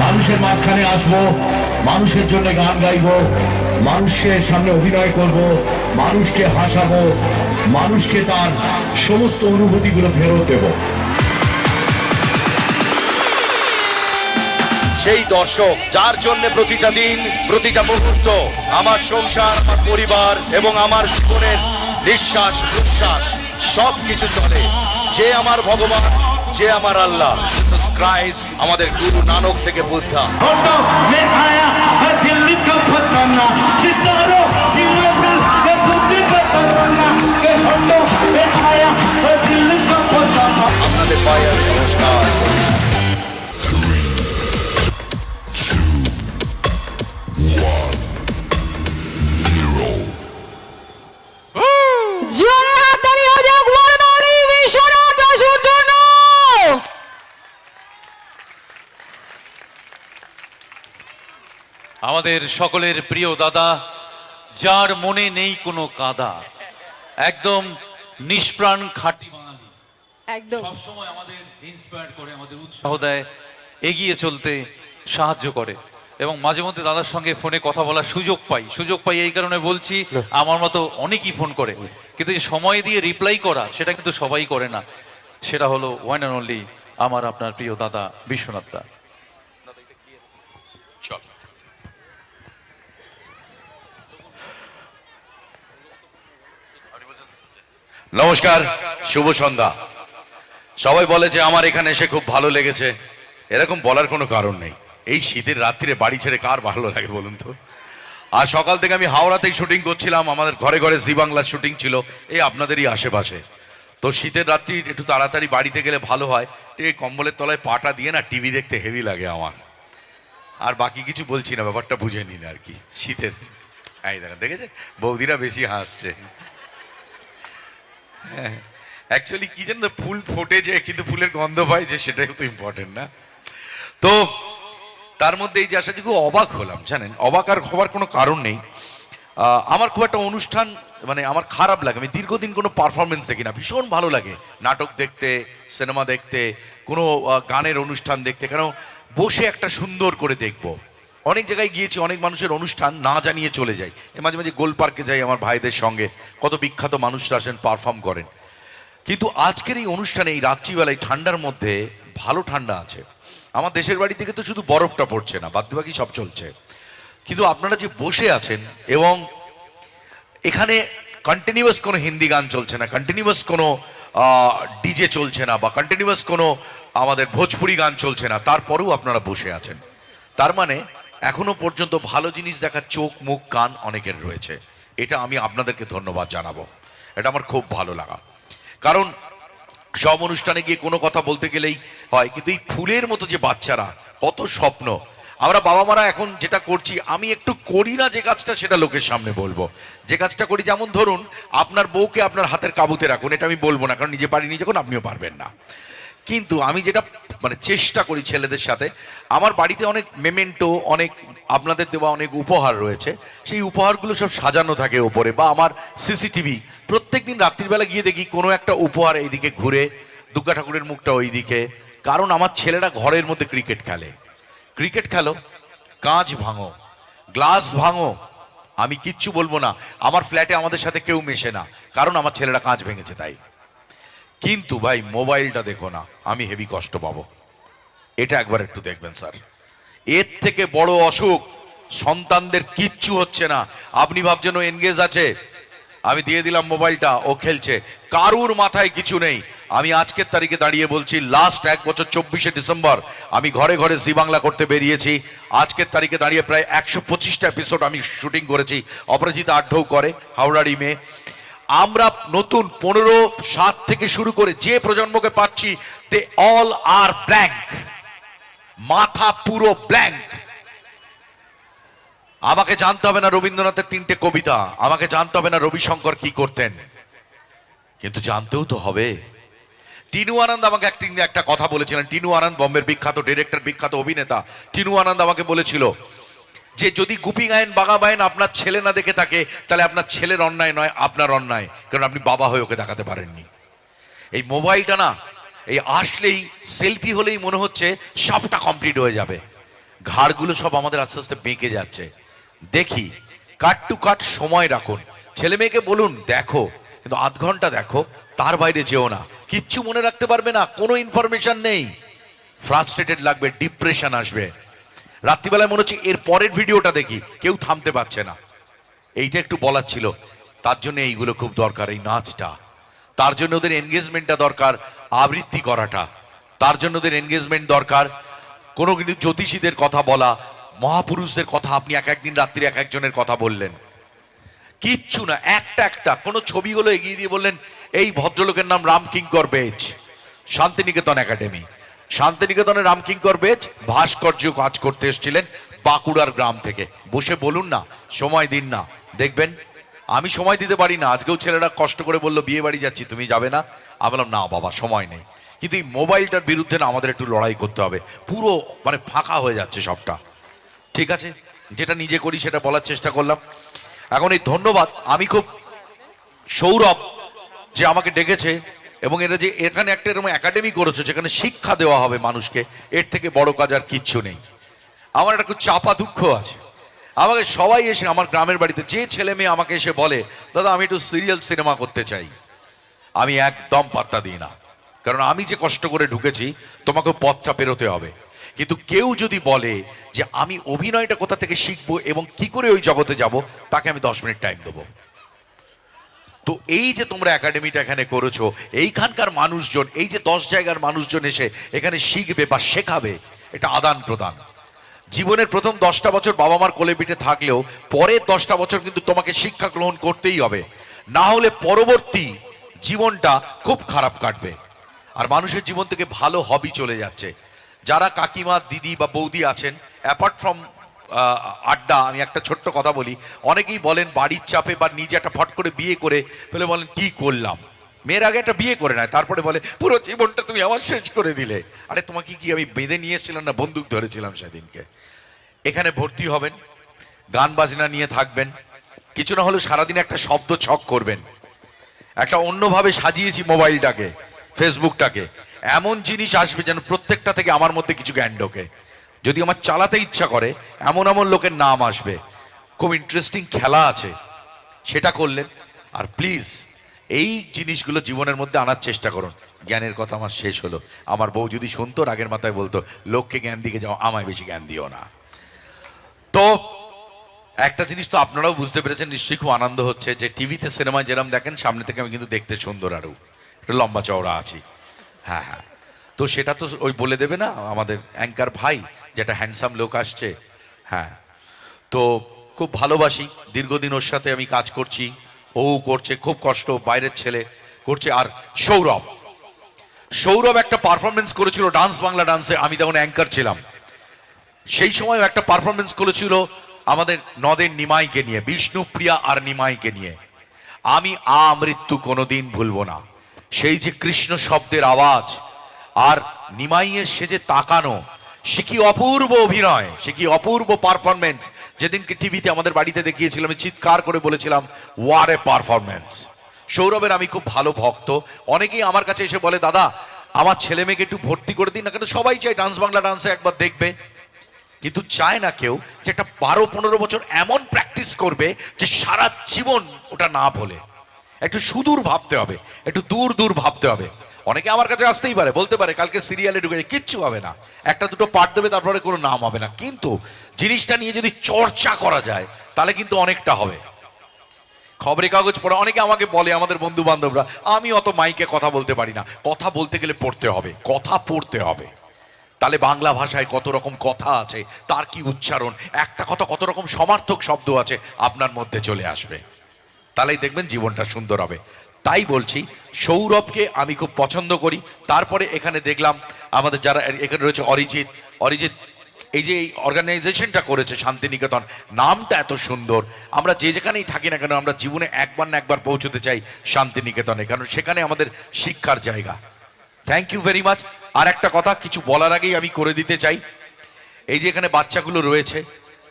মানুষের মাঝখানে আসবো, মানুষের জন্য গান গাইবো, মানুষের সামনে অভিনয় করব, মানুষকে হাসাবো, মানুষকে তার সমস্ত অনুভূতিগুলো ফেরত দেব। সেই দর্শক যার জন্য প্রতিটা দিন, প্রতিটা মুহূর্ত, আমার সংসার, আমার পরিবার এবং আমার জীবনের নিঃশ্বাস প্রশ্বাস সব কিছু চলে, যে আমার ভগবান, যে আমার আল্লাহ জিসাস ক্রাইস্ট, আমাদের গুরু নানক থেকে বুদ্ধা। আপনাদের পায়ে আমি নমস্কার। জোরে হাততালি হয়ে যাক বড়মালি বিশ্বনাথ বসুর জন্য। আমাদের সকলের প্রিয় দাদা, যার মনে নেই কোনো কাদা, একদম নিষ্প্রাণ খাঁটি বাঙালি, একদম সবসময় আমাদের ইন্সপায়ার করে, আমাদের উৎসাহ দেয়, এগিয়ে চলতে সাহায্য করে এবং মাঝে মধ্যে দাদার সঙ্গে ফোনে কথা বলার সুযোগ পাই এই কারণে বলছি, আমার মতো অনেকেই ফোন করে, কিন্তু যে সময় দিয়ে রিপ্লাই করা সেটা কিন্তু সবাই করে না। সেটা হলো ওয়ান অ্যান্ড অনলি আমার আপনার প্রিয় দাদা বিশ্বনাথ দা। চল। নমস্কার, শুভ সন্ধ্যা। সবাই বলে যে আমার এখানে এসে খুব ভালো লেগেছে, এরকম বলার কোনো কারণ নেই। এই শীতের রাত্রিরে বাড়ি ছেড়ে কার ভালো লাগে বলুন তো? আর সকাল থেকে আমি হাওড়াতেই শুটিং করছিলাম, আমাদের ঘরে ঘরে জি বাংলার শুটিং ছিল, এই আপনাদেরই আশেপাশে। তো শীতের রাত্রি একটু তাড়াতাড়ি বাড়িতে গেলে ভালো হয়, এই কম্বলের তলায় পাটা দিয়ে না টিভি দেখতে হেভি লাগে আমার। আর বাকি কিছু বলছি না, ব্যাপারটা বুঝে নিন আর কি। শীতের এই দেখেছেন বৌদিরা বেশি হাসছে। হ্যাঁ, অ্যাকচুয়ালি কি জানেন তো, ফুল ফোটে যে কিন্তু ফুলের গন্ধ পায় যে, সেটাই তো ইম্পর্টেন্ট না। তো তার মধ্যে এই যে আসা খুব অবাক হলাম জানেন, অবাক আর হওয়ার কোনো কারণ নেই। আমার খুব একটা অনুষ্ঠান মানে আমার খারাপ লাগে, আমি দীর্ঘদিন কোনো পারফরমেন্স দেখি না। ভীষণ ভালো লাগে নাটক দেখতে, সিনেমা দেখতে, কোনো গানের অনুষ্ঠান দেখতে, কারণ বসে একটা সুন্দর করে দেখবো। অনেক জায়গায় গিয়েছি, অনেক মানুষের অনুষ্ঠান না জানিয়ে চলে যাই। মাঝে মাঝে গোল পার্কে যাই আমার ভাইদের সঙ্গে, কত বিখ্যাত মানুষরা আসেন, পারফর্ম করেন। কিন্তু আজকের এই অনুষ্ঠানে এই রাত্রিবেলায় ঠান্ডার মধ্যে, ভালো ঠান্ডা আছে, আমার দেশের বাড়ি থেকে তো শুধু বরফটা পড়ছে না, বাকি সব চলছে। কিন্তু আপনারা যে বসে আছেন এবং এখানে কন্টিনিউয়াস কোনো হিন্দি গান চলছে না, কন্টিনিউয়াস কোনো ডিজে চলছে না, বা কন্টিনিউয়াস কোনো আমাদের ভোজপুরি গান চলছে না, তারপরেও আপনারা বসে আছেন, তার মানে এখনো পর্যন্ত ভালো জিনিস দেখার চোখ, মুখ, কান অনেকের রয়েছে। এটা আমি আপনাদেরকে ধন্যবাদ জানাবো, এটা আমার খুব ভালো লাগা। কারণ সব অনুষ্ঠানে গিয়ে কোনো কথা বলতে গেলেই হয়, কিন্তু এই ফুলের মতো যে বাচ্চারা, কত স্বপ্ন। আমরা বাবা মারা এখন যেটা করছি, আমি একটু করি না যে কাজটা, সেটা লোকের সামনে বলবো। যে কাজটা করি, যেমন ধরুন আপনার বউকে আপনার হাতের কাবুতে রাখুন, এটা আমি বলবো না, কারণ নিজে পারিনি যখন, আপনিও পারবেন না। কিন্তু আমি যেটা মানে চেষ্টা করি ছেলেদের সাথে, আমার বাড়িতে অনেক মেমেন্টো, অনেক আপনাদের দেওয়া অনেক উপহার রয়েছে, সেই উপহারগুলো সব সাজানো থাকে ওপরে, বা আমার সিসিটিভি প্রত্যেকদিন রাত্রিবেলা গিয়ে দেখি কোনো একটা উপহার এইদিকে ঘুরে, দুর্গা ঠাকুরের মুখটা ওই দিকে। কারণ আমার ছেলেরা ঘরের মধ্যে ক্রিকেট খেলে। ক্রিকেট খেলো, কাঁচ ভাঙো, গ্লাস ভাঙো, আমি কিচ্ছু বলবো না। আমার ফ্ল্যাটে আমাদের সাথে কেউ মেশে না, কারণ আমার ছেলেরা কাঁচ ভেঙেছে তাই। কিন্তু ভাই মোবাইলটা দেখো না, আমি হেভি কষ্ট পাবো। এটা একবার একটু দেখবেন স্যার, এর থেকে বড় অসুখ সন্তানদের কিচ্ছু হচ্ছে না। আপনি ভাবছেন ও এনগেজ আছে, আমি দিয়ে দিলাম মোবাইলটা, ও খেলছে, কারুর মাথায় কিছু নেই। আমি আজকের তারিখে দাঁড়িয়ে বলছি, লাস্ট 1 বছর 24শে ডিসেম্বর আমি ঘরে ঘরে জি বাংলা করতে বেরিয়েছি। আজকের তারিখে দাঁড়িয়ে প্রায় 125টা এপিসোড আমি শুটিং করেছি, অপরাজিতা আড্ডাও করে, হাওড়ারি মেয়ে। আমরা নতুন 15-7 থেকে শুরু করে যে প্রজন্মকে পাচ্ছি, দে অল আর ব্ল্যাঙ্ক, মাথা পুরো ব্ল্যাঙ্ক। আমাকে জানতে হবে না রবীন্দ্রনাথের 3টে কবিতা, আমাকে জানতে হবে না রবিশঙ্কর কি করতেন, কিন্তু জানতেও তো হবে। টিনু আনন্দ আমাকে একটা কথা বলেছিলেন। টিনু আনন্দ বোম্বের বিখ্যাত ডিরেক্টর, বিখ্যাত অভিনেতা। টিনু আনন্দ আমাকে বলেছিল যে যদি গুপি গায়েন, বাঘা বায়েন আপনার ছেলে না দেখে থাকে, তাহলে আপনার ছেলের অন্যায় নয়, আপনার অন্যায়, কারণ আপনি বাবা হয়ে ওকে দেখাতে পারেননি। এই মোবাইলটা না, এই আসলেই সেলফি হলেই মনে হচ্ছে সবটা কমপ্লিট হয়ে যাবে। ঘাড়গুলো সব আমাদের আস্তে আস্তে বেঁকে যাচ্ছে। দেখি, কাট টু কাট সময় রাখুন, ছেলে মেয়েকে বলুন দেখো, কিন্তু 8 ঘন্টা দেখো, তার বাইরে যেও না। কিচ্ছু মনে রাখতে পারবে না, কোনো ইনফরমেশন নেই, ফ্রাস্ট্রেটেড লাগবে, ডিপ্রেশন আসবে। রাত্রিবেলায় মনে হচ্ছে এর পরের ভিডিওটা দেখি, কেউ থামতে পারছে না। এইটা একটু বলার ছিল, তার জন্য এইগুলো খুব দরকার, এই নাচটা, তার জন্য ওদের এনগেজমেন্টটা দরকার, আবৃত্তি করাটা, তার জন্য ওদের এনগেজমেন্ট দরকার। কোনো কিন্তু জ্যোতিষীদের কথা বলা, মহাপুরুষদের কথা, আপনি এক একদিন রাত্রি এক একজনের কথা বললেন, কিচ্ছু না, একটা কোনো ছবিগুলো এগিয়ে দিয়ে বললেন এই ভদ্রলোকের নাম রামকিঙ্কর বেজ, শান্তিনিকেতন একাডেমি, শান্তিনিকেতনে রামকিঙ্কর বেজ ভাস্কর্য কাজ করতে এসেছিলেন বাঁকুড়ার গ্রাম থেকে। বসে বলুন না, সময় দিন না, দেখবেন। আমি সময় দিতে পারি না, আজকেও ছেলেরা কষ্ট করে বললো বিয়ে বাড়ি যাচ্ছি, তুমি যাবে না? আমি বললাম না বাবা, সময় নেই। কিন্তু এই মোবাইলটার বিরুদ্ধে না আমাদের একটু লড়াই করতে হবে, পুরো মানে ফাঁকা হয়ে যাচ্ছে সবটা। ঠিক আছে, যেটা নিজে করি সেটা বলার চেষ্টা করলাম। এখন এই ধন্যবাদ, আমি খুব সৌরভ যে আমাকে ডেকেছে, এবং এরা যে এখানে একটা এরকম একাডেমি করেছে যেখানে শিক্ষা দেওয়া হবে মানুষকে, এর থেকে বড় কাজ আর কিচ্ছু নেই। আমার একটা খুব চাপা দুঃখ আছে, আমাকে সবাই এসে আমার গ্রামের বাড়িতে যে ছেলে মেয়ে আমাকে এসে বলে দাদা আমি একটু সিরিয়াল সিনেমা করতে চাই, আমি একদম পাত্তা দিই না, কারণ আমি যে কষ্ট করে ঢুকেছি তোমাকে পথটা পেরোতে হবে। কিন্তু কেউ যদি বলে যে আমি অভিনয়টা কোথা থেকে শিখবো এবং কি করে ওই জগতে যাব, তাকে আমি 10 মিনিট টাইম দেবো। তো এই যে তোমরা একাডেমিটা এখানে করেছো, এইখানকার মানুষজন, এই যে 10 জায়গার মানুষজন এসে এখানে শিখবে বা শেখাবে, এটা আদান প্রদান। জীবনের প্রথম 10টা বছর বাবা মার কোলে পিঠে থাকলেও পরের 10টা বছর কিন্তু তোমাকে শিক্ষা গ্রহণ করতেই হবে, না হলে পরবর্তী জীবনটা খুব খারাপ কাটবে আর মানুষের জীবন থেকে ভালো হবি চলে যাচ্ছে। যারা কাকিমা দিদি বা বৌদি আছেন, অ্যাপার্ট ফ্রম আড্ডা, আমি একটা ছোট্ট কথা বলি, অনেকেই বলেন বাড়ির চাপে বা নিজে একটা ফট করে বিয়ে করে ফেলে বলেন কি করলাম। মেয়ের আগে একটা বিয়ে করে নেয়, তারপরে বলে পুরো জীবনটা তুমি আমার শেষ করে দিলে। আরে তোমাকে কি আমি বেঁধে নিয়ে এসেছিলাম না বন্দুক ধরেছিলাম সেদিনকে? এখানে ভর্তি হবেন, গান বাজনা নিয়ে থাকবেন, কিছু না হলেও সারাদিন একটা শব্দ ছক করবেন। একটা অন্যভাবে সাজিয়েছি মোবাইলটাকে, ফেসবুকটাকে, এমন জিনিস আসবে যেন প্রত্যেকটা থেকে আমার মধ্যে কিছু জ্ঞান ঢোকে। যদি আমার চালাতে ইচ্ছা করে এমন এমন লোকের নাম আসবে। খুব ইন্টারেস্টিং খেলা আছে, সেটা করলেন। আর প্লিজ এই জিনিসগুলো জীবনের মধ্যে আনার চেষ্টা করুন। জ্ঞানের কথা আমার শেষ হলো। আমার বউ যদি শুনতো রাগের মাথায় বলতো, লোককে জ্ঞান দিকে যাও, আমায় বেশি জ্ঞান দিও না। তো একটা জিনিস তো আপনারাও বুঝতে পেরেছেন নিশ্চয়ই, খুব আনন্দ হচ্ছে যে টিভিতে সিনেমা যেরকম দেখেন সামনে থেকে আমি কিন্তু দেখতে সুন্দর, আরও একটু লম্বা চওড়া আছি। হ্যাঁ হ্যাঁ, তো সেটা তো ওই বলে দেবে না আমাদের অ্যাঙ্কার ভাই, যেটা হ্যান্ডসাম লোক আসছে। হ্যাঁ, তো খুব ভালোবাসি, দীর্ঘদিন ওর সাথে আমি কাজ করছি, ও করছে খুব কষ্ট, বাইরের ছেলে করছে। আর সৌরভ একটা পারফরমেন্স করেছিল ডান্স বাংলা ডান্সে, আমি তখন অ্যাঙ্কার ছিলাম। সেই সময় একটা পারফরমেন্স করেছিল আমাদের নদের নিমাইকে নিয়ে, বিষ্ণুপ্রিয়া আর নিমাইকে নিয়ে। আমি মৃত্যু কোনোদিন ভুলবো না। সেই যে কৃষ্ণ শব্দের আওয়াজ আর নিমাইয়ের সে যে তাকানো, সে কি অপূর্ব অভিনয়, সে কি অপূর্ব পারফরমেন্স। যেদিনকে টিভিতে আমাদের বাড়িতে দেখিয়েছিলাম, আমি চিৎকার করে বলেছিলাম ওয়াট এ পারফরমেন্স। সৌরভের আমি খুব ভালো ভক্ত। অনেকেই আমার কাছে এসে বলে, দাদা আমার ছেলে মেয়েকে একটু ভর্তি করে দিন না কেন। সবাই চাই ডান্স বাংলা ডান্সে একবার দেখবে, কিন্তু চায় না কেউ যে একটা 12-15 বছর এমন প্র্যাকটিস করবে যে সারা জীবন ওটা না ভোলে। একটু সুদূর ভাবতে হবে, একটু দূর দূর ভাবতে হবে। অনেকে আমার কাছে আসতেই পারে, বলতে পারে কালকে সিরিয়ালে ঢুকে কিচ্ছু হবে না, একটা দুটো পার্ট দেবে তারপরে কোনো নাম হবে না। কিন্তু জিনিসটা নিয়ে যদি চর্চা করা যায় তাহলে কিন্তু অনেকটা হবে। খবরের কাগজ পড়া, অনেকে আমাকে বলে আমাদের বন্ধু বান্ধবরা, আমি অত মাইকে কথা বলতে পারি না। কথা বলতে গেলে পড়তে হবে, কথা পড়তে হবে। তাহলে বাংলা ভাষায় কত রকম কথা আছে, তার কি উচ্চারণ, একটা কথা কত রকম সমার্থক শব্দ আছে আপনার মধ্যে চলে আসবে। তাহলেই দেখবেন জীবনটা সুন্দর হবে। তাই বলছি সৌরভকে আমি খুব পছন্দ করি। তারপরে এখানে দেখলাম আমাদের যারা এখানে রয়েছে, অরিজিৎ এই যে এই অর্গানাইজেশনটা করেছে শান্তিনিকেতন, নামটা এত সুন্দর। আমরা যে যেখানেই থাকি না কেন আমরা জীবনে একবার না একবার পৌঁছতে চাই শান্তিনিকেতনে, কারণ সেখানে আমাদের শিক্ষার জায়গা। Thank you very much. আর একটা কথা কিছু বলার আগেই আমি করে দিতে চাই, এই যে এখানে বাচ্চাগুলো রয়েছে,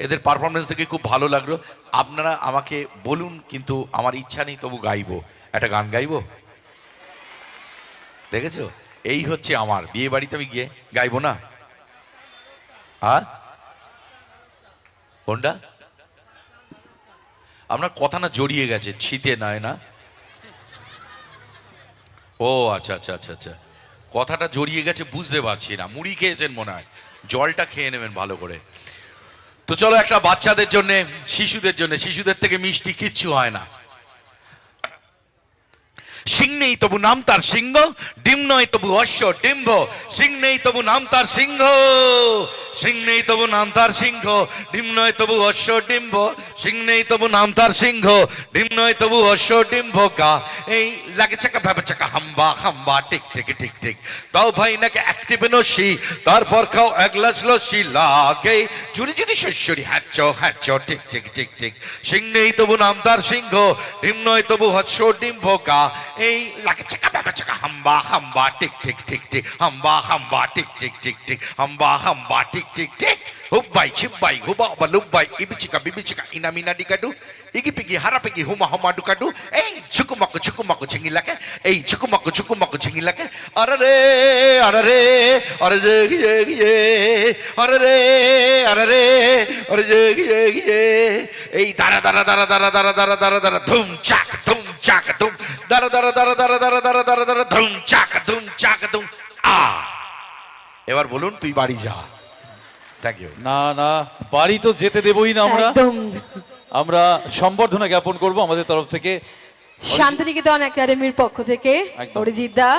এদের পারফরমেন্স দেখে খুব ভালো লাগলো। আপনারা আমাকে বলুন, কিন্তু আমার ইচ্ছা নেই, তবু গাইবো, একটা গান গাইবো। দেখেছো, এই হচ্ছে আমার বিয়ে বাড়িতে আমি গিয়ে গাইবো না। কোনটা? আপনার কথা না জড়িয়ে গেছে, শীতে নয় না? ও আচ্ছা আচ্ছা আচ্ছা আচ্ছা, কথাটা জড়িয়ে গেছে বুঝতে পারছি না। মুড়ি খেয়েছেন মনে হয়, জলটা খেয়ে নেবেন ভালো করে। তো চলো একটা বাচ্চাদের জন্য, শিশুদের থেকে মিষ্টি কিচ্ছু হয় না। সিং নেই তবু নাম তার সিংহ, ডিম নয় তবু অশ্ব ডিম্ব। সিং নেই তবু নাম তার সিংহ, সিং নেই তবু নাম তার সিংহ, ডিম নয় তবু অশ্ব ডিম্ব। সিং নেই তবু নাম তার সিংহ, ডিম নয় তবু অশ্ব ডিম্ব। গা এই লাগে চাকা ভাবে চাকা হাম্বা হাম্বা টিক টিক টিক টিক। তাও ভাই নাকি অ্যাক্টিভ নসি, তারপর খাও এক গ্লাস লস্যি। লাগে জুড়ি জুড়ি শস্যরি হ্যাচ হ্যাচ টিক টিক টিক টিক। সিং নেই তবু নাম তার সিংহ, ডিম নয় তবু অশ্ব ডিম্ব। গা এই লাগে চাকা ভাবে চাকা হাম্বা হাম্বা টিক টিক টিক টিক। হাম্বা হাম্বা টিক টিক টিক টিক। হাম্বা হাম্বা টিক টিক টিক। হুব্বাই ছিব্বাই হুবা বালুব্বাই ইবিচিকা বিবিচিকা ইনামিনা ডিকাডু ইগি পিগি হারাপিগি হুমা হুমা ডুকাডু। এই ঝুকুমাকু ঝিঙিলাকে, এই ঝুকুমাকু ঝিঙিলাকে। আরে রে আরে রে আরে রে গিয়ে গিয়ে, আরে রে আরে রে আরে রে গিয়ে গিয়ে। এই দাঁড়া দাঁড়া দাঁড়া দাঁড়া দাঁড়া দাঁড়া দাঁড়া দাঁড়া ধুম চাক ধুম দাঁড়া দাঁড়া দাঁড়া দাঁড়া দাঁড়া দাঁড়া দাঁড়া দাঁড়া ধুম চাক ধুম। এবার বলুন তুই বাড়ি যা। Thank you. না না, বাড়ি তো যেতে দেবই না আমরা। একদম আমরা সম্বর্ধনা জ্ঞাপন করব আমাদের তরফ থেকে, শান্তিনিকেতন একাডেমির পক্ষ থেকে একদম। অরিজিৎ দা,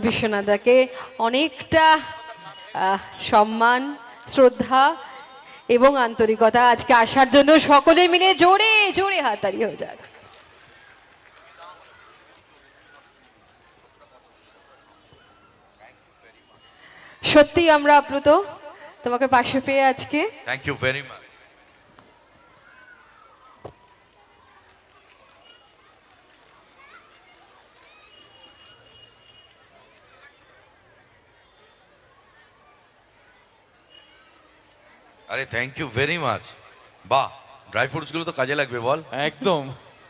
বিশ্বনাথ দাকে অনেকটা সম্মান, শ্রদ্ধা এবং আন্তরিকতা আজকে আসার জন্য। সকলে মিলে জোরে জোরে হাততালি হয়ে যাক। সত্যি আমরা আপ্লুত তোমাকে পাশে পেয়ে আজকে। Thank you very much. আরে থ্যাংক ইউ ভেরি মাচ। বাহ, ড্রাই ফ্রুটস গুলো তো কাজে লাগবে বল। একদম।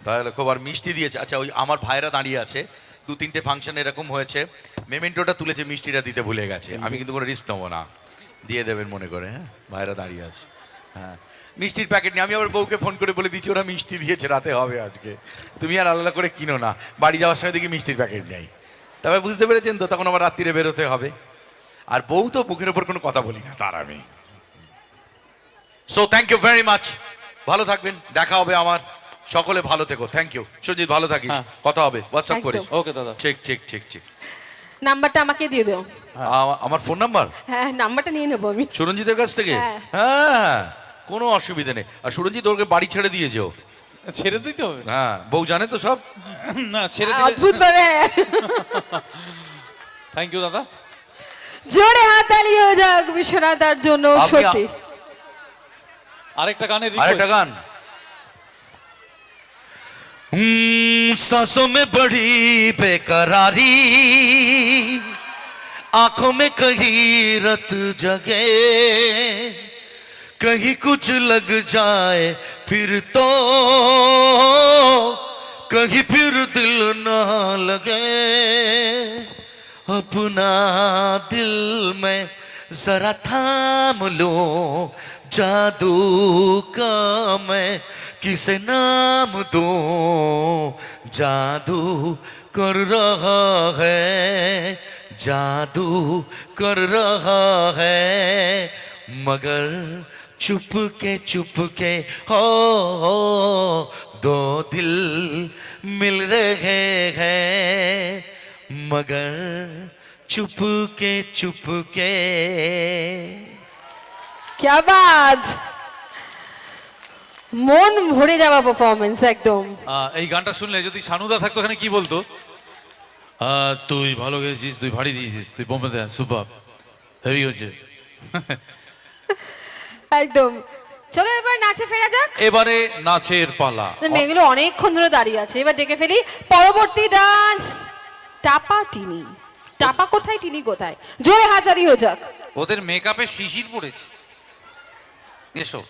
তাহলে খুব আর মিষ্টি দিয়েছে। আচ্ছা, ওই আমার ভাইরা দাঁড়িয়ে আছে, 2-3টে ফাংশন এরকম হয়েছে, মেমেন্টোটা তুলেছে, মিষ্টিটা দিতে ভুলে গেছে। আমি কিন্তু কোনো রিস্ক নেবো না, দিয়ে দেবেন মনে করে। হ্যাঁ, ভাইরা দাঁড়িয়ে আছে। হ্যাঁ, মিষ্টির প্যাকেট নিয়ে আমি আবার বউকে ফোন করে বলে দিচ্ছি ওরা মিষ্টি দিয়েছে, রাতে হবে আজকে, তুমি আর আলাদা করে কিনো না। বাড়ি যাওয়ার সময় দেখি মিষ্টির প্যাকেট নেই। তবে বুঝতে পেরেছেন তো, তখন আমার রাত্রিরে বেরোতে হবে। আর বউ তো মুখের ওপর কোনো কথা বলি না তার আমি। So thank you very much, ভালো থাকবেন, দেখা হবে আমার। সকলে ভালো থেকো। থ্যাংক ইউ সুজিত, ভালো থাকিস, কথা হবে, হোয়াটসঅ্যাপ করিস। ওকে দাদা। ঠিক ঠিক ঠিক ঠিক। নাম্বারটা আমাকে দিয়ে দাও। আমার ফোন নাম্বার হ্যাঁ, নাম্বারটা নিয়ে নেবো আমি সুরঞ্জিতের কাছ থেকে। হ্যাঁ। হ্যাঁ, কোনো অসুবিধা নেই। আর সুরঞ্জিত ওকে বাড়ি ছেড়ে দিয়েছে ও। ছেড়ে দিতে হবে? হ্যাঁ, বউ জানে তো সব। না, ছেড়ে দিলে অদ্ভুত ভাবে। থ্যাংক ইউ দাদা। জোরে হাততালি হয়ে যাক বিশ্বনাথার জন্য। সত্যি আরেকটা গানের আরেকটা গান। सांसों में बड़ी बेकरारी, आंखों में कहीं रत जगे, कहीं कुछ लग जाए फिर तो कहीं फिर दिल ना लगे। अपना दिल में जरा थाम लो, जादू का मैं किसे नाम दूं, जादू कर रहा है, जादू कर रहा है, मगर चुप के हो दो दिल मिल रहे हैं, मगर चुप के। क्या बात, মন ভরে যাওয়া পারফরমেন্স একদম। এই গানটা শুনলে যদি সানুদা থাকতো এখানে কি বলতো? তুই ভালো গেছিস, তুই ভারী দিয়েছিস, তুই বোম্বে দে, সুপার, হেভি হচ্ছে। একদম। চলো এবার নাচে ফেরা যাক। এবারে নাচের পালা। মেয়েগুলো অনেকক্ষণ ধরে দাঁড়িয়ে আছে, এবার ডেকে ফেলি পরবর্তী ডান্স। টাপা টিনি। টাপা কোথায়, টিনি কোথায়? জোরে হাততালি হয়ে যাক। ওদের মেকআপে শিশির পড়েছে। এসো।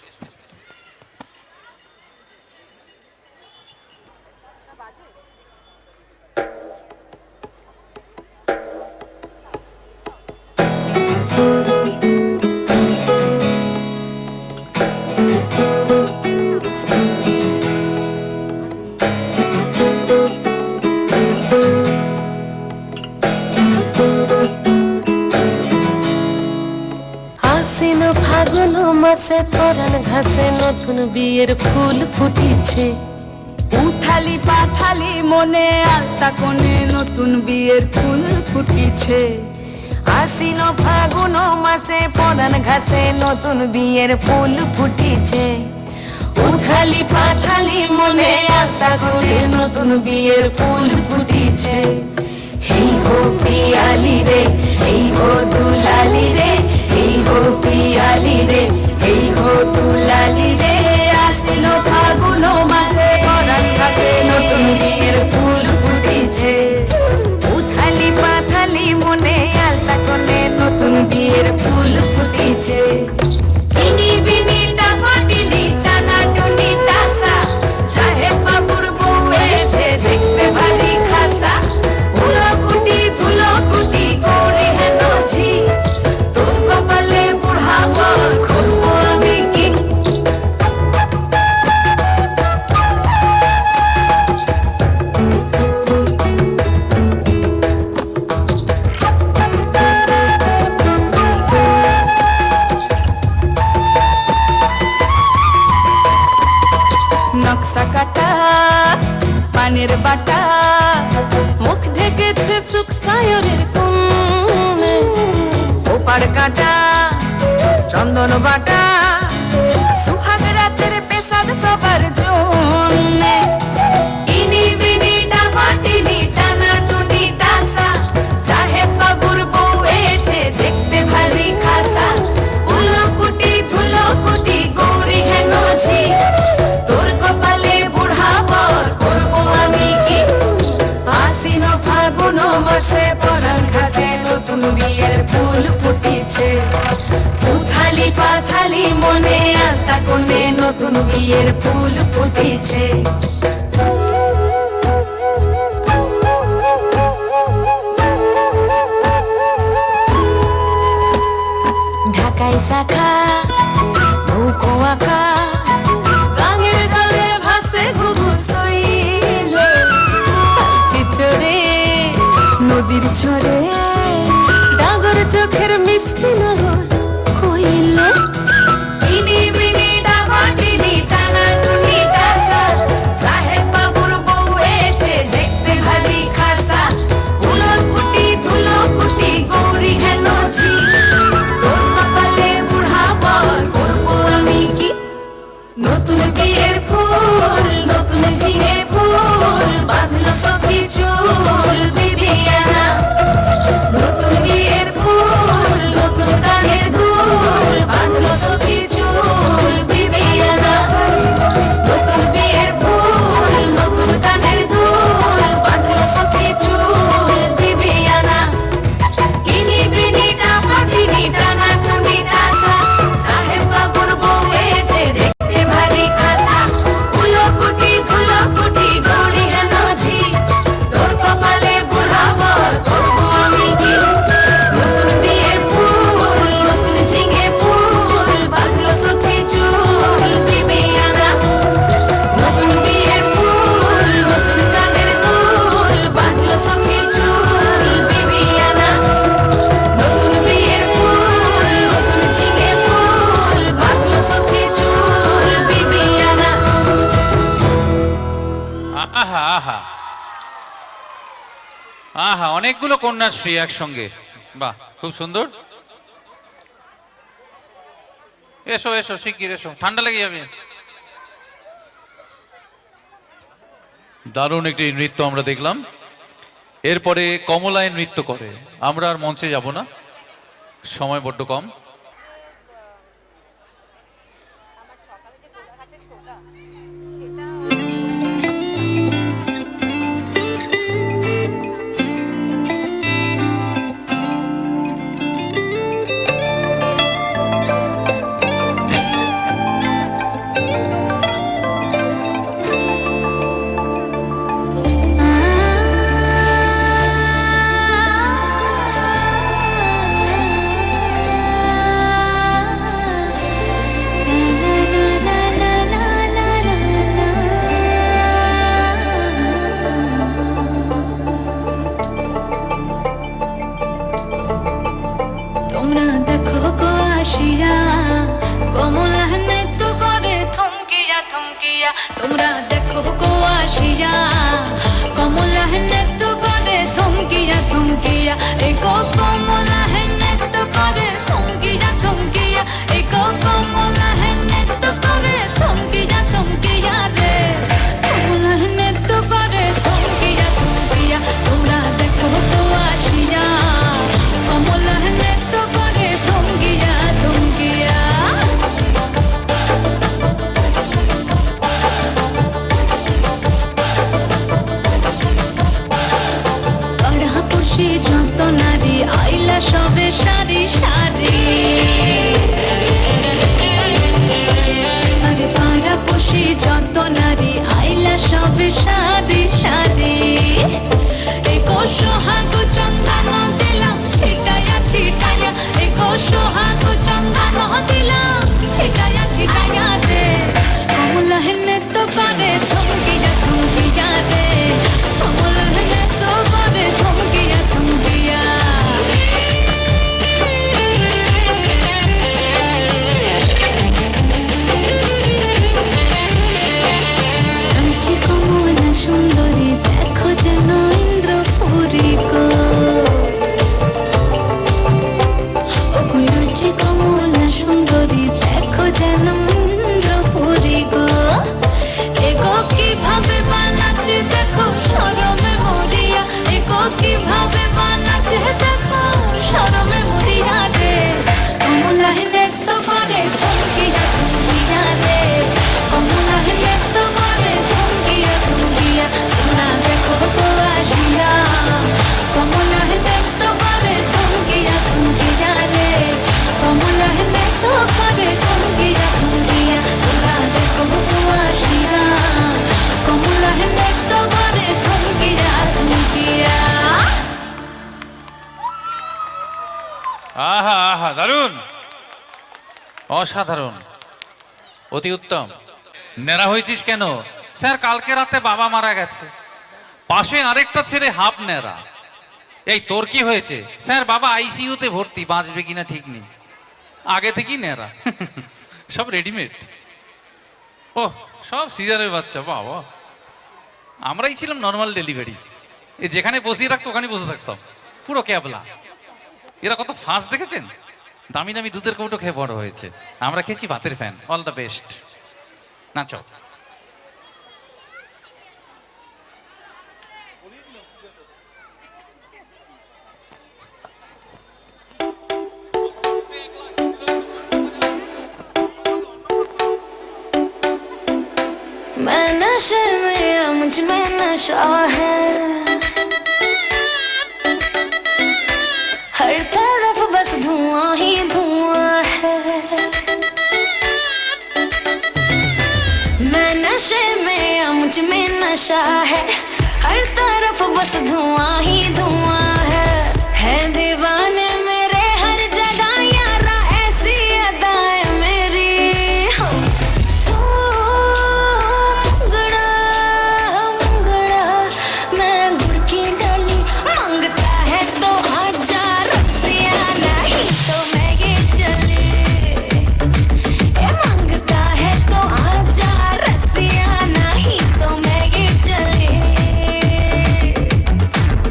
আশ্বিন ফাগুন মাসে পরাণ ঘাসে নতুন বিয়ের ফুল ফুটিছে, উথালি পাথালি মনে আলতা কোণে নতুন বিয়ের ফুল ফুটিছে। আশ্বিন ফাগুন মাসে পরাণ ঘাসে নতুন বিয়ের ফুল ফুটিছে, উথালি পাথালি মনে আলতা কোণে নতুন বিয়ের ফুল ফুটিছে। এই হো পিয়ালি রে, এই হো দুলালি রে, এই হো পিয়ালি রে, এই হো দুলালি রে। আসিল ফাগুন মাসে পরাণ ঘাসে নতুন বিয়ের ফুল ফুটিছে, উথালি পাথালি মনে আলতা কোণে নতুন বিয়ের ফুল ফুটিছে। ইনি বিনি টাপা টিনি টানা টুনি টাসা, সাহেব বাবুর বউ এসে দেখতে ভারী খাসা। ধুলকুটি গৌরী হেন ঝি, তোর কপালে বুড়া বল খুলবো আমি কি। নকশা কাটা পানের বাটা, মুখ ঢেকেছে সুখ সায়রের কোণে, ওপার কাটা চন্দন বাটা, সুহাগ রাতের পেশাদ সবার জন্যে। ইনি বিনি টাপা টিনি টানা টুনি টাসা, সাহেব বাবুর বউ এসে দেখতে ভারী ফুটেছে উথালি পাথালি মনে আলতা কোণে নতুন বিয়ের ফুল ফুটেছে ঢাকায় শাখা নৌকো আঁকা গাঙের গালে ভাসে ঘুঘু সইল পালকি চড়ে নদীর ছড়ে ডাগর চোখের মিষ্টি নগর কইল ইনি বিনি ডাবা টিনি টানা টুনি টাসা সাহেব বাবুর বউ এসে দেখতে ভারী খাসা ধুলো কুটি গৌরী হেন ঝি তোর কপালে বুড়া বর করবো আমি কি নতুন বিয়ের ফুল নতুন ঝিঙে ফুল বাঁধলো সখী চুল বিবিয়ানা নতুন বিয়ের ফুল নতুন কানের দুল বাঁধলো সখী চুল বিবিয়ানা নতুন বিয়ের ফুল নতুন কানের দুল বাঁধলো সখী চুল বিবিয়ানা ইনি বিনি ডাবা টিনি টানা টুনি টাসা সাহেব বাবুর বউ এসে দেখতে ভারী খাসা ধুলো কুটি গৌরী হেন ঝি তোর কপালে বুড়া বর করবো আমি কি নতুন বিয়ের ফুল নতুন ঝিঙে ফুল বাঁধলো সখী চুল বিবিয়ানা নতুন বিয়ের ফুল নতুন কানের দুল বাঁধলো সখী চুল বিবিয়ানা নতুন বিয়ের ফুল নতুন ঝিঙে ফুল বাঁধলো সখী চুল বিবিয়ানা আহা আহা আহা, অনেকগুলো কন্যাশ্রী একসঙ্গে, বাহ খুব সুন্দর। এসো এসো শিগগির এসো, ঠান্ডা লেগে যাবে। দারুণ একটি নৃত্য আমরা দেখলাম। এরপরে কমলায় নৃত্য করে। আমরা আর মঞ্চে যাব না, সময় বড্ড কম। তোমরা দেখো গো আসিয়া কমলা নৃত্য করে থমকিয়া থমকিয়া তোমরা দেখো গো আসিয়া কমলা নৃত্য করে থমকিয়া থমকিয়া এই গো কমলা নৃত্য করে থমকিয়া থমকিয়া এই গো কমলা নৃত্য করে থমকিয়া থমকিয়া রে কমলা নৃত্য করে থমকিয়া থমকিয়া তোমরা দেখো গো আসিয়া কমলা নৃত্য করে থমকিয়া থমকিয়া যত নারী আইলা সবে সারি সারি আরে পাড়া পশি যত নারী আইলা সবে সারি সারি এগো সোহাগ চন্দন দিলাম ছিটায়া ছিটায়া এগো সোহাগ চন্দন দিলাম ছিটায়া ছিটায়া রে কমলা নৃত্য করে থমকিয়া থমকিয়া রে কমলা নৃত্য করে থমকিয়া থমকিয়া কাঞ্চি কমলা সুন্দরী দেখো যেন ইন্দ্রপুরী গো ওগো নাচি কমলা সুন্দরী দেখো যেন আহা দারুণ, অসাধারণ, অতি উত্তম। নেড়া হয়েছিস কেন? স্যার কালকে রাতে বাবা মারা গেছে। পাশে আরেকটা ছেলে হাফ নেড়া। এই তোর কি হয়েছে? স্যার বাবা আইসিইউতে ভর্তি, বাঁচবে কিনা ঠিক নেই। আগে থেকেই নেড়া। সব রেডিমেড। ও সব সিজারের বাচ্চা। বাবা আমরাই ছিলাম নর্মাল ডেলিভারি। এই যেখানে বসিয়ে রাখতো ওখানে বসে থাকতাম, পুরো ক্যাবলা। এরা কত ফাস্ট দেখেছেন? দামি দামি দুধের কৌটো খেয়ে বড় হয়েছে, আমরা খেয়েছি ভাতের ফ্যান। All the best. নাচো। मैं नशे में मुझ में नशा है, हर तरफ बस धुआं ही धुआं है। मैं नशे में मुझ में नशा है, हर तरफ बस धुआं ही धुआं है दीवाने मेरे हर जगह यारा ऐसी अदाएं मेरी। हो मुंगड़ा मुंगड़ा मैं गुड़ की डाली, मांगता है तो आजा रसिया, नहीं तो मैं ये चली। ये मांगता है तो आजा रसिया, नहीं तो मैं ये चली।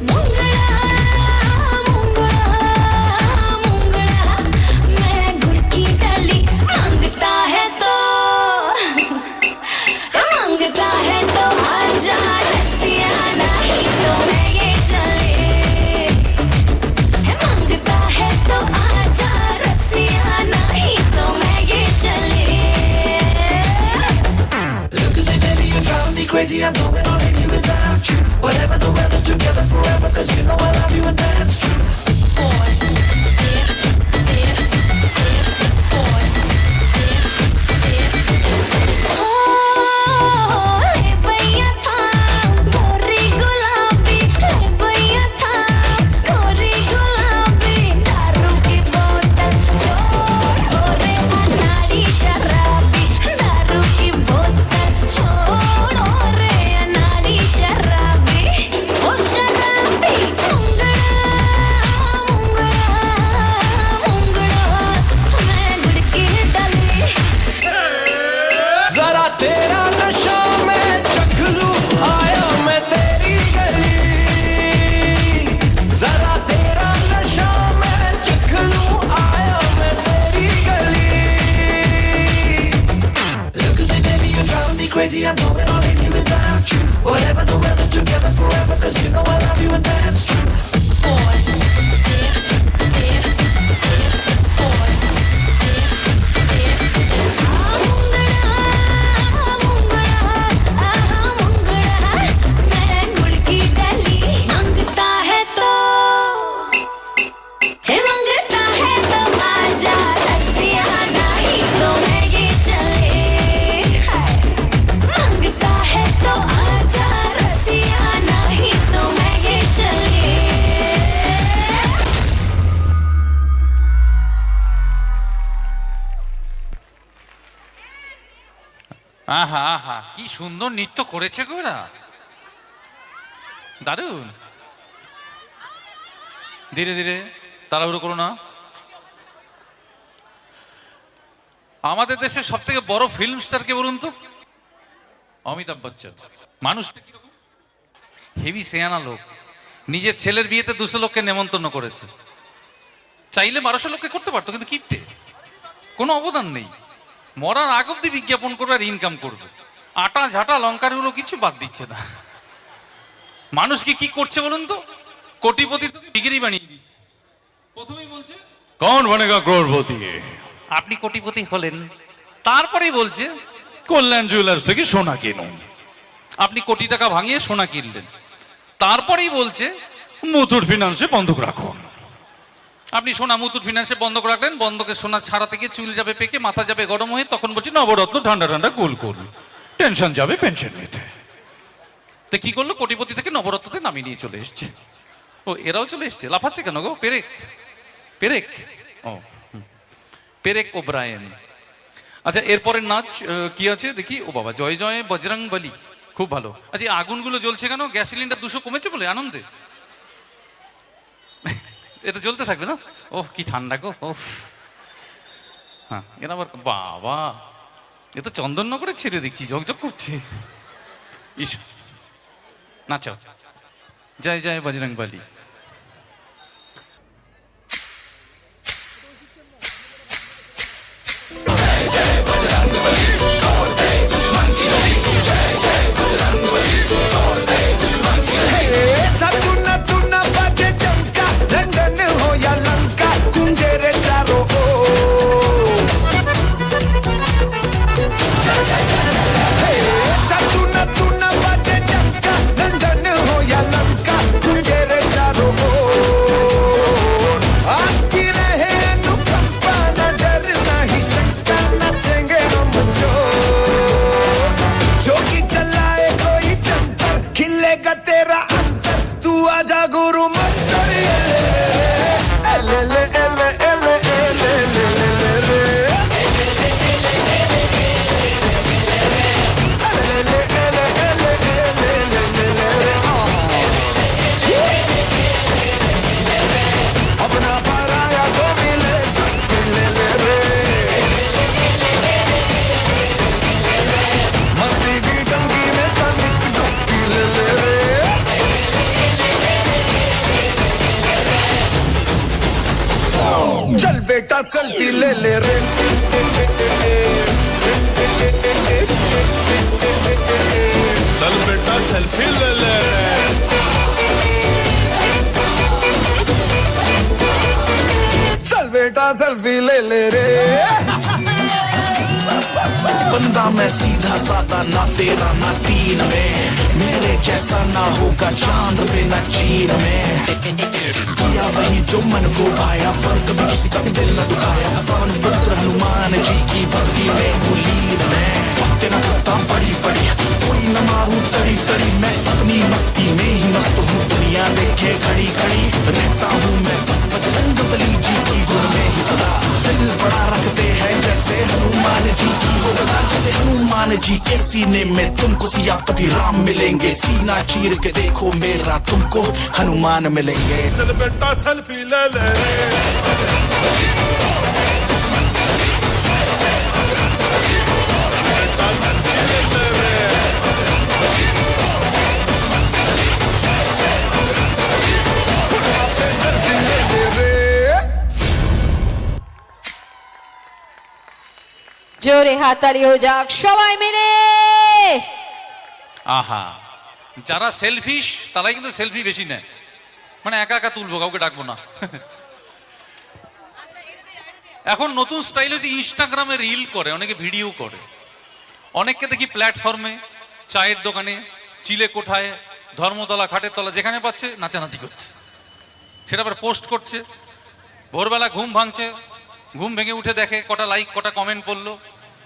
मुंगड़ा मुंगड़ा मुंगड़ा मैं गुड़ की डाली, मांगता है तो आजा रसिया, नहीं तो मैं ये चली। मांगता है तो आजा रसिया, नहीं तो मैं ये चली। Look at me, baby, you drive me crazy. I'm going on easy without you. Whatever the weather, together forever. Cause you know I love you and that's true. ले भैया था गोरी गुलाबी, ले भैया था गोरी गुलाबी, दारू की बोतल छोड़ रे अनाड़ी शराबी, दारू की बोतल छोड़ रे अनाड़ी शराबी, ओ शराबी। मुंगड़ा मुंगड़ा मुंगड़ा मैं गुड़ की डाली। जरा तेरा नशा मैं चख लूं, आया मैं तेरी गली। जरा तेरा नशा मैं चख लूं, आया मैं तेरी गली। Look at me, baby, you drive me crazy. I'm going on easy without you. Whatever the weather, together forever. Cause you know I love you and that's true. मैं गुड़ की डाली, मांगता है तो आजा रसिया, नहीं तो मैं ये चली। मांगता है तो आजा रसिया, नहीं तो मैं ये चली। আহা আহা কি সুন্দর নৃত্য করেছে গো এরা, দারুণ। ধীরে ধীরে, তাড়াহুড়ো করো না। আমাদের দেশের সব থেকে বড় ফিল্ম স্টার কে বলুন তো? অমিতাভ বচ্চন। মানুষটা কিরকম হেভি সেয়ানা লোক, নিজের ছেলের বিয়েতে 200 লোককে নেমন্তন্ন করেছে। চাইলে 1200 লোককে করতে পারতো, কিন্তু কিপটে, কোনো অবদান নেই। মরার আগ অব্দি বিজ্ঞাপন করবে আর ইনকাম করবে, আটা ঝাঁটা লঙ্কার গুলো কিছু বাদ দিচ্ছে না। মানুষকে কি করছে বলুন তো? কোটিপতি ডিগ্রি বানিয়ে দিচ্ছে। প্রথমেই বলছে কৌন বনেগা ক্রোড়পতি, আপনি কোটিপতি হলেন। তারপরেই বলছে কল্যাণ জুয়েলার্স থেকে সোনা কিনুন, আপনি কোটি টাকা ভাঙিয়ে সোনা কিনলেন। তারপরেই বলছে মুথুট ফিনান্সে বন্ধক রাখুন, আপনি সোনা মুথুট ফিনান্সে বন্ধক রাখলেন, বন্ধকের সোনা ছাড়া থেকে চুল যাবে পেকে, মাথা যাবে গরম হয়ে, তখন বলছি নবরত্ন ঠান্ডা ঠান্ডা কুল কুল, টেনশন যাবে পেনশন নিতে। তো কি করলো? কোটিপতি থেকে নবরত্নতে নামিয়ে নিয়ে চলে এসছে। ও এরাও চলে এসছে, লাফাচ্ছে কেন গো? পেরেক পেরেক। ও পেরেক ওব্রায়েন। আচ্ছা, এরপরের নাচ কি আছে দেখি। ও বাবা, জয় জয় বজরং বলি, খুব ভালো। আচ্ছা, এই আগুনগুলো জ্বলছে কেন? গ্যাস সিলিন্ডার 200 কমেছে বলে আনন্দে? এটা জ্বলতে থাকবে না? ওহ, কি ঠান্ডা গো। ওহ, হ্যাঁ, এরা আবার বাবা, এ তো চন্দননগরে ছেড়ে দেখছি, ঝকঝক করছে। ইস, নাচাও, জয় জয় বজরং বলি। ना तू ना बाजे डंका, लंदन हो या लंका, गूंजे रे चारों ओर। ना तू ना बाजे डंका, लंदन हो या लंका, गूंजे रे चारों ओर। आपकी रहे अनुकंपा, ना डर ना ही शंका, नचेंगे हम जोर। जोगी चलाए कोई जंतर, खिलेगा तेरा अंतर, तू आजा गुरु मंत्र। एले ले एले एले एले ले ले रे, एले ले एले एले एले ले ले रे। अपना पराया जो मिले झट ले ले रे, मस्ती की टंकी में तनिक डुबकी ले ले रे। चल बेटा सेल्फी ले ले रे, चल बेटा सेल्फी ले ले रे। चल बेटा सेल्फी ले ले रे। बंदा मैं सीधा साधा, ना तेरा ना तीन में, मेरे जैसा ना होगा चांद पे ना चीन में। किया वही जो मन को आया, पर कभी किसी का भी दिल न दुखाया। पवन पुत्र हनुमान जी की भक्ति में हूँ लीन मैं। भक्ति न करता बड़ी बड़ी, कोई न मारूं तड़ी तड़ी, मैं अपनी मस्ती में ही मस्त हूँ, दुनिया देखे खड़ी खड़ी। रहता हूँ मैं बस बजरंग बली जी की गुण में ही सदा, दिल बड़ा रखते हैं जैसे हनुमान जी की हो गदा। जैसे हनुमान जी के सीने में तुमको सियापति राम मिलेंगे, सीना चीर के देखो मेरा तुमको हनुमान मिलेंगे। चल बेटा सेल्फी ले ले, জোরে হাততালিও যাক সবাই মিলে। আহা, যারা সেলফিশ তারাই কিন্তু সেলফি বেশি নেয়, মানে একা একা তুলবো, কাউকে ডাকবো না। এখন নতুন স্টাইল হচ্ছে ইনস্টাগ্রামে রিল করে, অনেকে ভিডিও করে, অনেককে দেখি প্ল্যাটফর্মে, চায়ের দোকানে, চিলে কোঠায়, ধর্মতলা, খাটের তলা, যেখানে পাচ্ছে নাচানাচি করছে, সেটা আবার পোস্ট করছে। ভোরবেলা ঘুম ভাঙছে, ঘুম ভেঙে উঠে দেখে কটা লাইক কটা কমেন্ট পড়লো,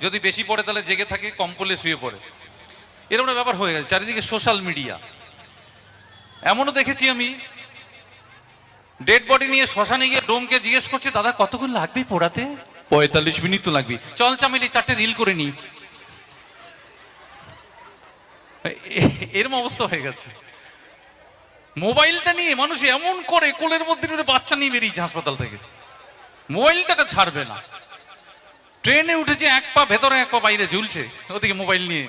যদি বেশি পড়ে তাহলে জেগে থাকে, কম পড়লে শুয়ে পড়ে। এরকম একটা ব্যাপার হয়ে গেছে চারিদিকে সোশ্যাল মিডিয়া। এমনও দেখেছি আমি, ডেড বডি নিয়ে শ্মশানে গিয়ে ডোমকে জিজ্ঞেস করছে, দাদা কতক্ষণ লাগবে পোড়াতে? 45 মিনিট তো লাগবে, চল চামিলি 4টে রিল করে নি। এরকম অবস্থা হয়ে গেছে। মোবাইলটা নিয়ে মানুষ এমন করে, কোলের মধ্যে বাচ্চা নিয়ে বেরিয়েছে হাসপাতাল থেকে, মোবাইলটাকে ছাড়বে না। ট্রেনে উঠেছে, এক পা ভেতরে এক পা বাইরে ঝুলছে, ওদিকে মোবাইল নিয়ে।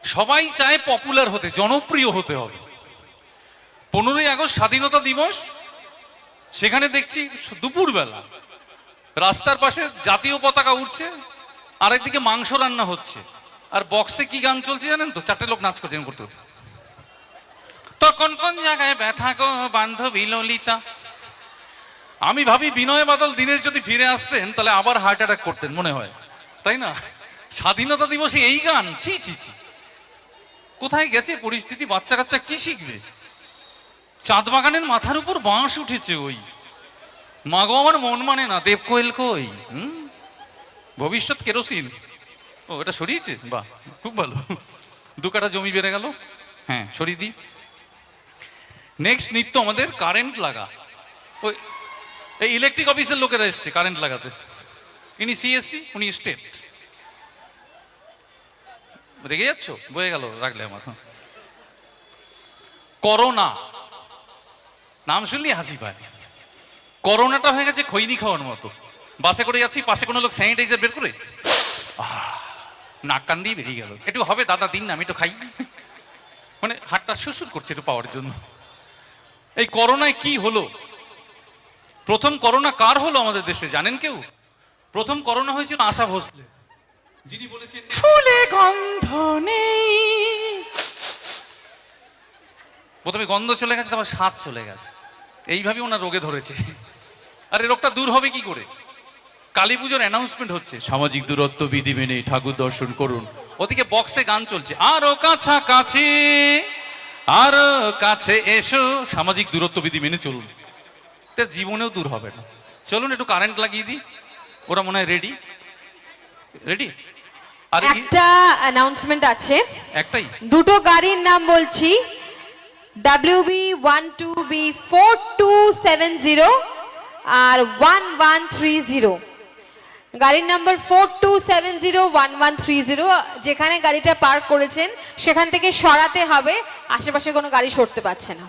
সবাই চায় পপুলার হতে, জনপ্রিয় হতে হবে। 15ই আগস্ট স্বাধীনতা দিবস, সেখানে দেখছি দুপুরবেলা রাস্তার পাশে জাতীয় পতাকা উঠছে, আরেকদিকে মাংস রান্না হচ্ছে, আর বক্সে কি গান চলছে জানেন তো? 4টে লোক নাচ করছে করতে করতে। তখন কোন জায়গায় ব্যথা গো বান্ধবী ললিতা। আমি ভাবি বিনয় বাদল দীনেশ যদি ফিরে আসতেন তাহলে আবার হার্ট অ্যাটাক করতেন মনে হয়, তাই না? স্বাধীনতা দিবসে এই গান, ছি ছি ছি। কোথায় গেছে পরিস্থিতি? বাচ্চা কাচ্চা কি শিখবে? চাঁদ বাগানের মাথার উপর বাঁশ উঠেছে, ওই মাগো আমার মন মানে না, দেব কোয়েল কই, ভবিষ্যৎ কেরোসিন। ও এটা সরিয়েছে, বাহ খুব ভালো, 2 কাঠা জমি বেড়ে গেল। হ্যাঁ সরিয়ে দিই। নেক্সট নৃত্য আমাদের কারেন্ট লাগা। ওই এই ইলেকট্রিক অফিসের লোকেরা এসছে কারেন্ট লাগাতে। ইনি সিএসসি, উনি স্টেট। রেগে যাচ্ছ? বয়ে গেল, রাখলে আমার। করোনা নাম শুনলি হাসি পায়। করোনাটা হয়ে গেছে খৈনি খাওয়ার মতো। বাসে করে যাচ্ছি, পাশে কোনো লোক স্যানিটাইজার বের করে নাক কান দিয়ে বেরিয়ে গেল। একটু হবে দাদা, দিন না, আমি একটু খাই। মানে হাতটা সুসুর করছে একটু পাওয়ার জন্য। এই করোনায় কি হলো? প্রথম করোনা কার হলো আমাদের দেশে জানেন কেউ? প্রথম করোনা হয়েছিল আশা ভোসলে, যিনি বলেছেন ফুলে গন্ধ নেই। প্রথমে গন্ধ চলে গেছে, তারপর স্বাদ চলে গেছে। এইভাবে ওনার রোগে ধরেছে। আর এই রোগটা দূর হবে কি করে? কালী পুজোর অ্যানাউন্সমেন্ট হচ্ছে, সামাজিক দূরত্ব বিধি মেনে ঠাকুর দর্শন করুন। ওদিকে বক্সে গান চলছে, আরো কাছাকাছি, আরো কাছে এসো, সামাজিক দূরত্ব বিধি মেনে চলুন। এটা জীবনেও দূর হবে না। চলুন একটু কারেন্ট লাগিয়ে দিই। ওরা মনে হয় রেডি রেডি। আর একটা অ্যানাউন্সমেন্ট আছে, একটাই। দুটো গাড়ির নাম বলছি, WB12B4270 আর 1130। গাড়ির নাম্বার 4270 যেখানে গাড়িটা পার্ক করেছেন সেখান থেকে সরাতে হবে, আশেপাশে কোনো গাড়ি সরতে পারছে না।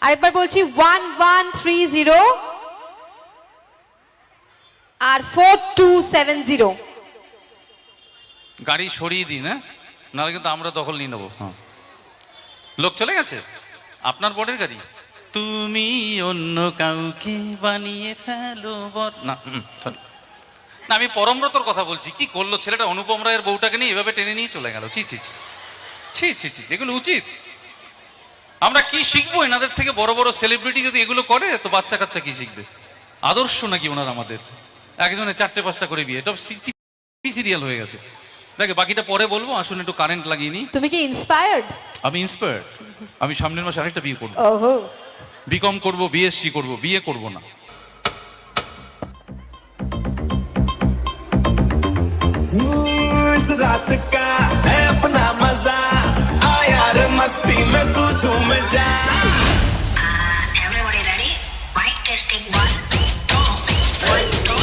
আরেকবার বলছি, 1130 আর 4270। গাড়ি সরিয়ে দিন, হ্যাঁ, নাহলে কিন্তু আমরা দখল নিয়ে নেবো। হ্যাঁ, লোক চলে গেছে। আপনার বরের গাড়ি, তুমি অন্য কাউকে বানিয়ে ফেলো না। না, আমি পরমব্রতর কথা বলছি। কি করলো ছেলেটা? অনুপম রায়ের বউটাকে নিয়ে এভাবে টেনে নিয়ে চলে গেল। ছি ছি ছি ছি ছি ছি, এগুলো উচিত? আমরা কি শিখবো এনাদের থেকে? বড় বড় সেলিব্রিটি যদি এগুলো করে, তো বাচ্চা কাচ্চা কি শিখবে? আদর্শ নাকি ওনার আমাদের? একজনে 4টে-5টা করে বিয়ে, এটা সিরিয়াল হয়ে গেছে। দেখে বাকিটা পরে বলবো, আসুন একটু কারেন্ট লাগিয়ে নি। তুমি কি ইন্সপায়ার্ড? আমি ইন্সপায়ার্ড। আমি সামনের মাসে আরেকটা বিয়ে করবো। ওহো, বিকম করবো, বিএসসি করবো, বিয়ে করবো না। इस रात का है अपना मजा, आ यार मस्ती में तू झूम जा। Everybody ready? Mic testing 1, 2, 1, 2.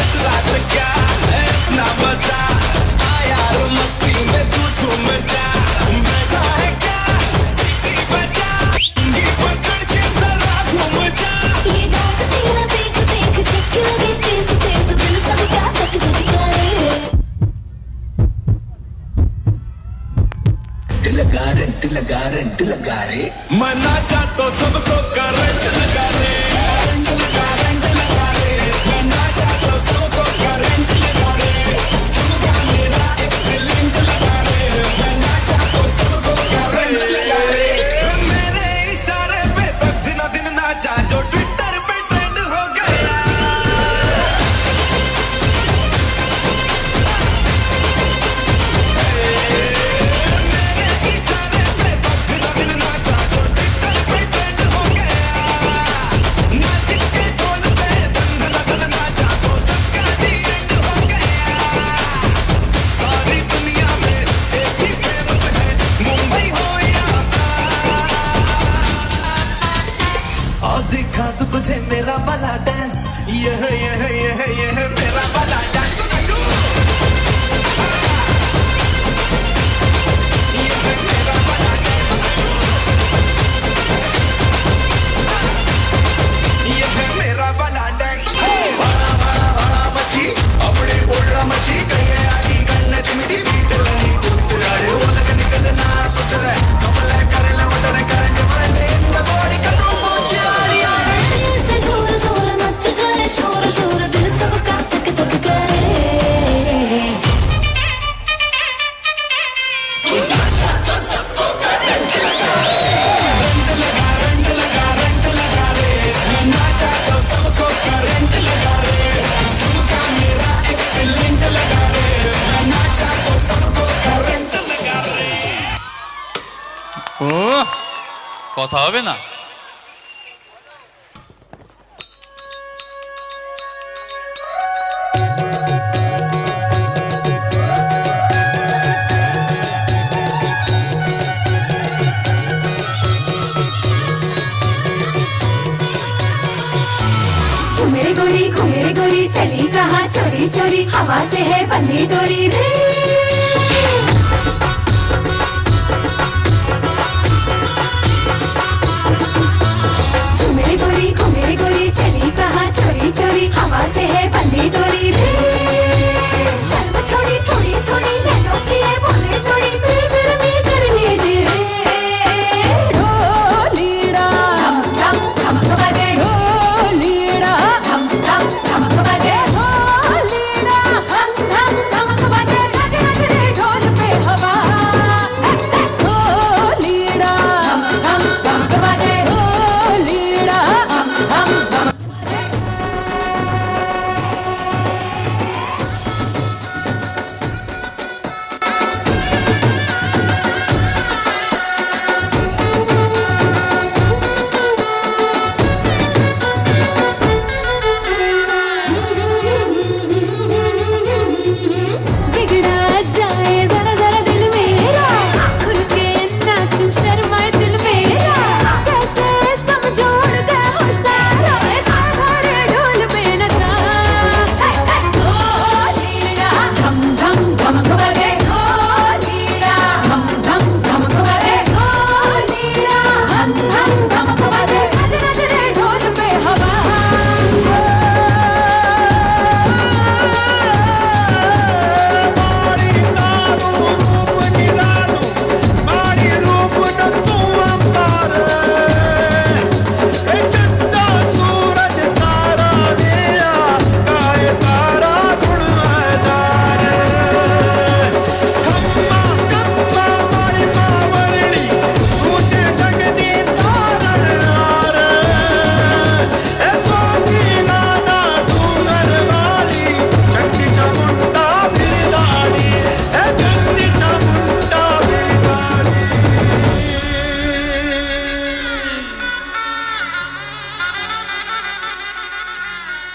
इस रात का है अपना मजा, आ यार मस्ती में तू झूम जा। बैठा है क्या सीटी बजा, ये पकड़ के जरा घूम जा। ये डांस तेरा देख देख झटके लगे तेज तेज, दिल सबका धक धक करे। रेंट लगा रे, मैं नाचा तो सबको करंट लगा रे। करंट लगा रे, मैं नाचा तो सबको करंट लगा रे। तुमका मेरा एक्सीलेंट लगा रे, मैं नाचा तो सबको करंट लगा रे। मेरे इशारे पे तो दिनों दिन नाचा, जो ट्विटर पे ट्रेंड हो गया। दिखा तू तुझे मेरा वाला डांस, ये है मेरा वाला डांस। तो नाचो, ये है मेरा वाला डांस। तो नाचो, ये है मेरा वाला डांस। बड़ा बड़ा बड़ा मची, अपने बोलना मची, कहीं आगी करना चिमटी, बीट नहीं कूद रहे, वो लग निकलना सुधरे, कमले करे लवटरे करंट मारे, इन द बॉडी का रूप पहुंचे आरी आरी। ऐसे जोर जोर मच जाए, शोर शोर, दिल सबका धक धक करे। नाचा तो सबको करंट लगा, रंग लगा रे, मैं नाचा तो सबको करंट लगा रे। तुमका मेरा एक्सीलेंट लगा रे, मैं नाचा तो सबको करंट लगा रे। ও কথা হবে না। चली कहाँ चोरी चोरी हवा से है बंधी डोरी रे झूमे गोरी घूमे गोरी चली कहाँ चोरी चोरी हवा से है बंधी डोरी रे शर्म छोड़ी थोड़ी थोड़ी नैनों की है बोले छोड़ी बेशर्मी करने दे ढोलीड़ा धम धम धमक बजे ढोलीड़ा धम धम धमक बजे ढोलीड़ा धम धम धमक बजे नच नच रे ढोल पे हवा ढोलीड़ा धम धम धमक बजे ढोलीड़ा धम धम धमक बिगड़ा जाए जरा जरा दिल मेरा खुल के नाचूं शर्माए दिल मेरा कैसे समझोड़ के होशारा सारे ढोल पे नशा ढोलीड़ा धम धम धमक बजे ढोलीड़ा धम धम धमक बजे ढोलीड़ा धम धम धमक बजे नच नच रे ढोल पे हवा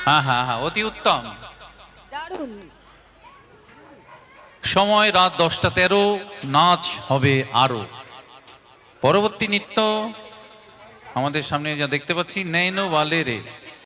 হ্যাঁ হ্যাঁ হ্যাঁ, অতি উত্তম। দারুণ। সময় রাত 10:13, নাচ হবে আরো। পরবর্তী নৃত্য আমাদের সামনে যা দেখতে পাচ্ছি, নैनो वाले रे।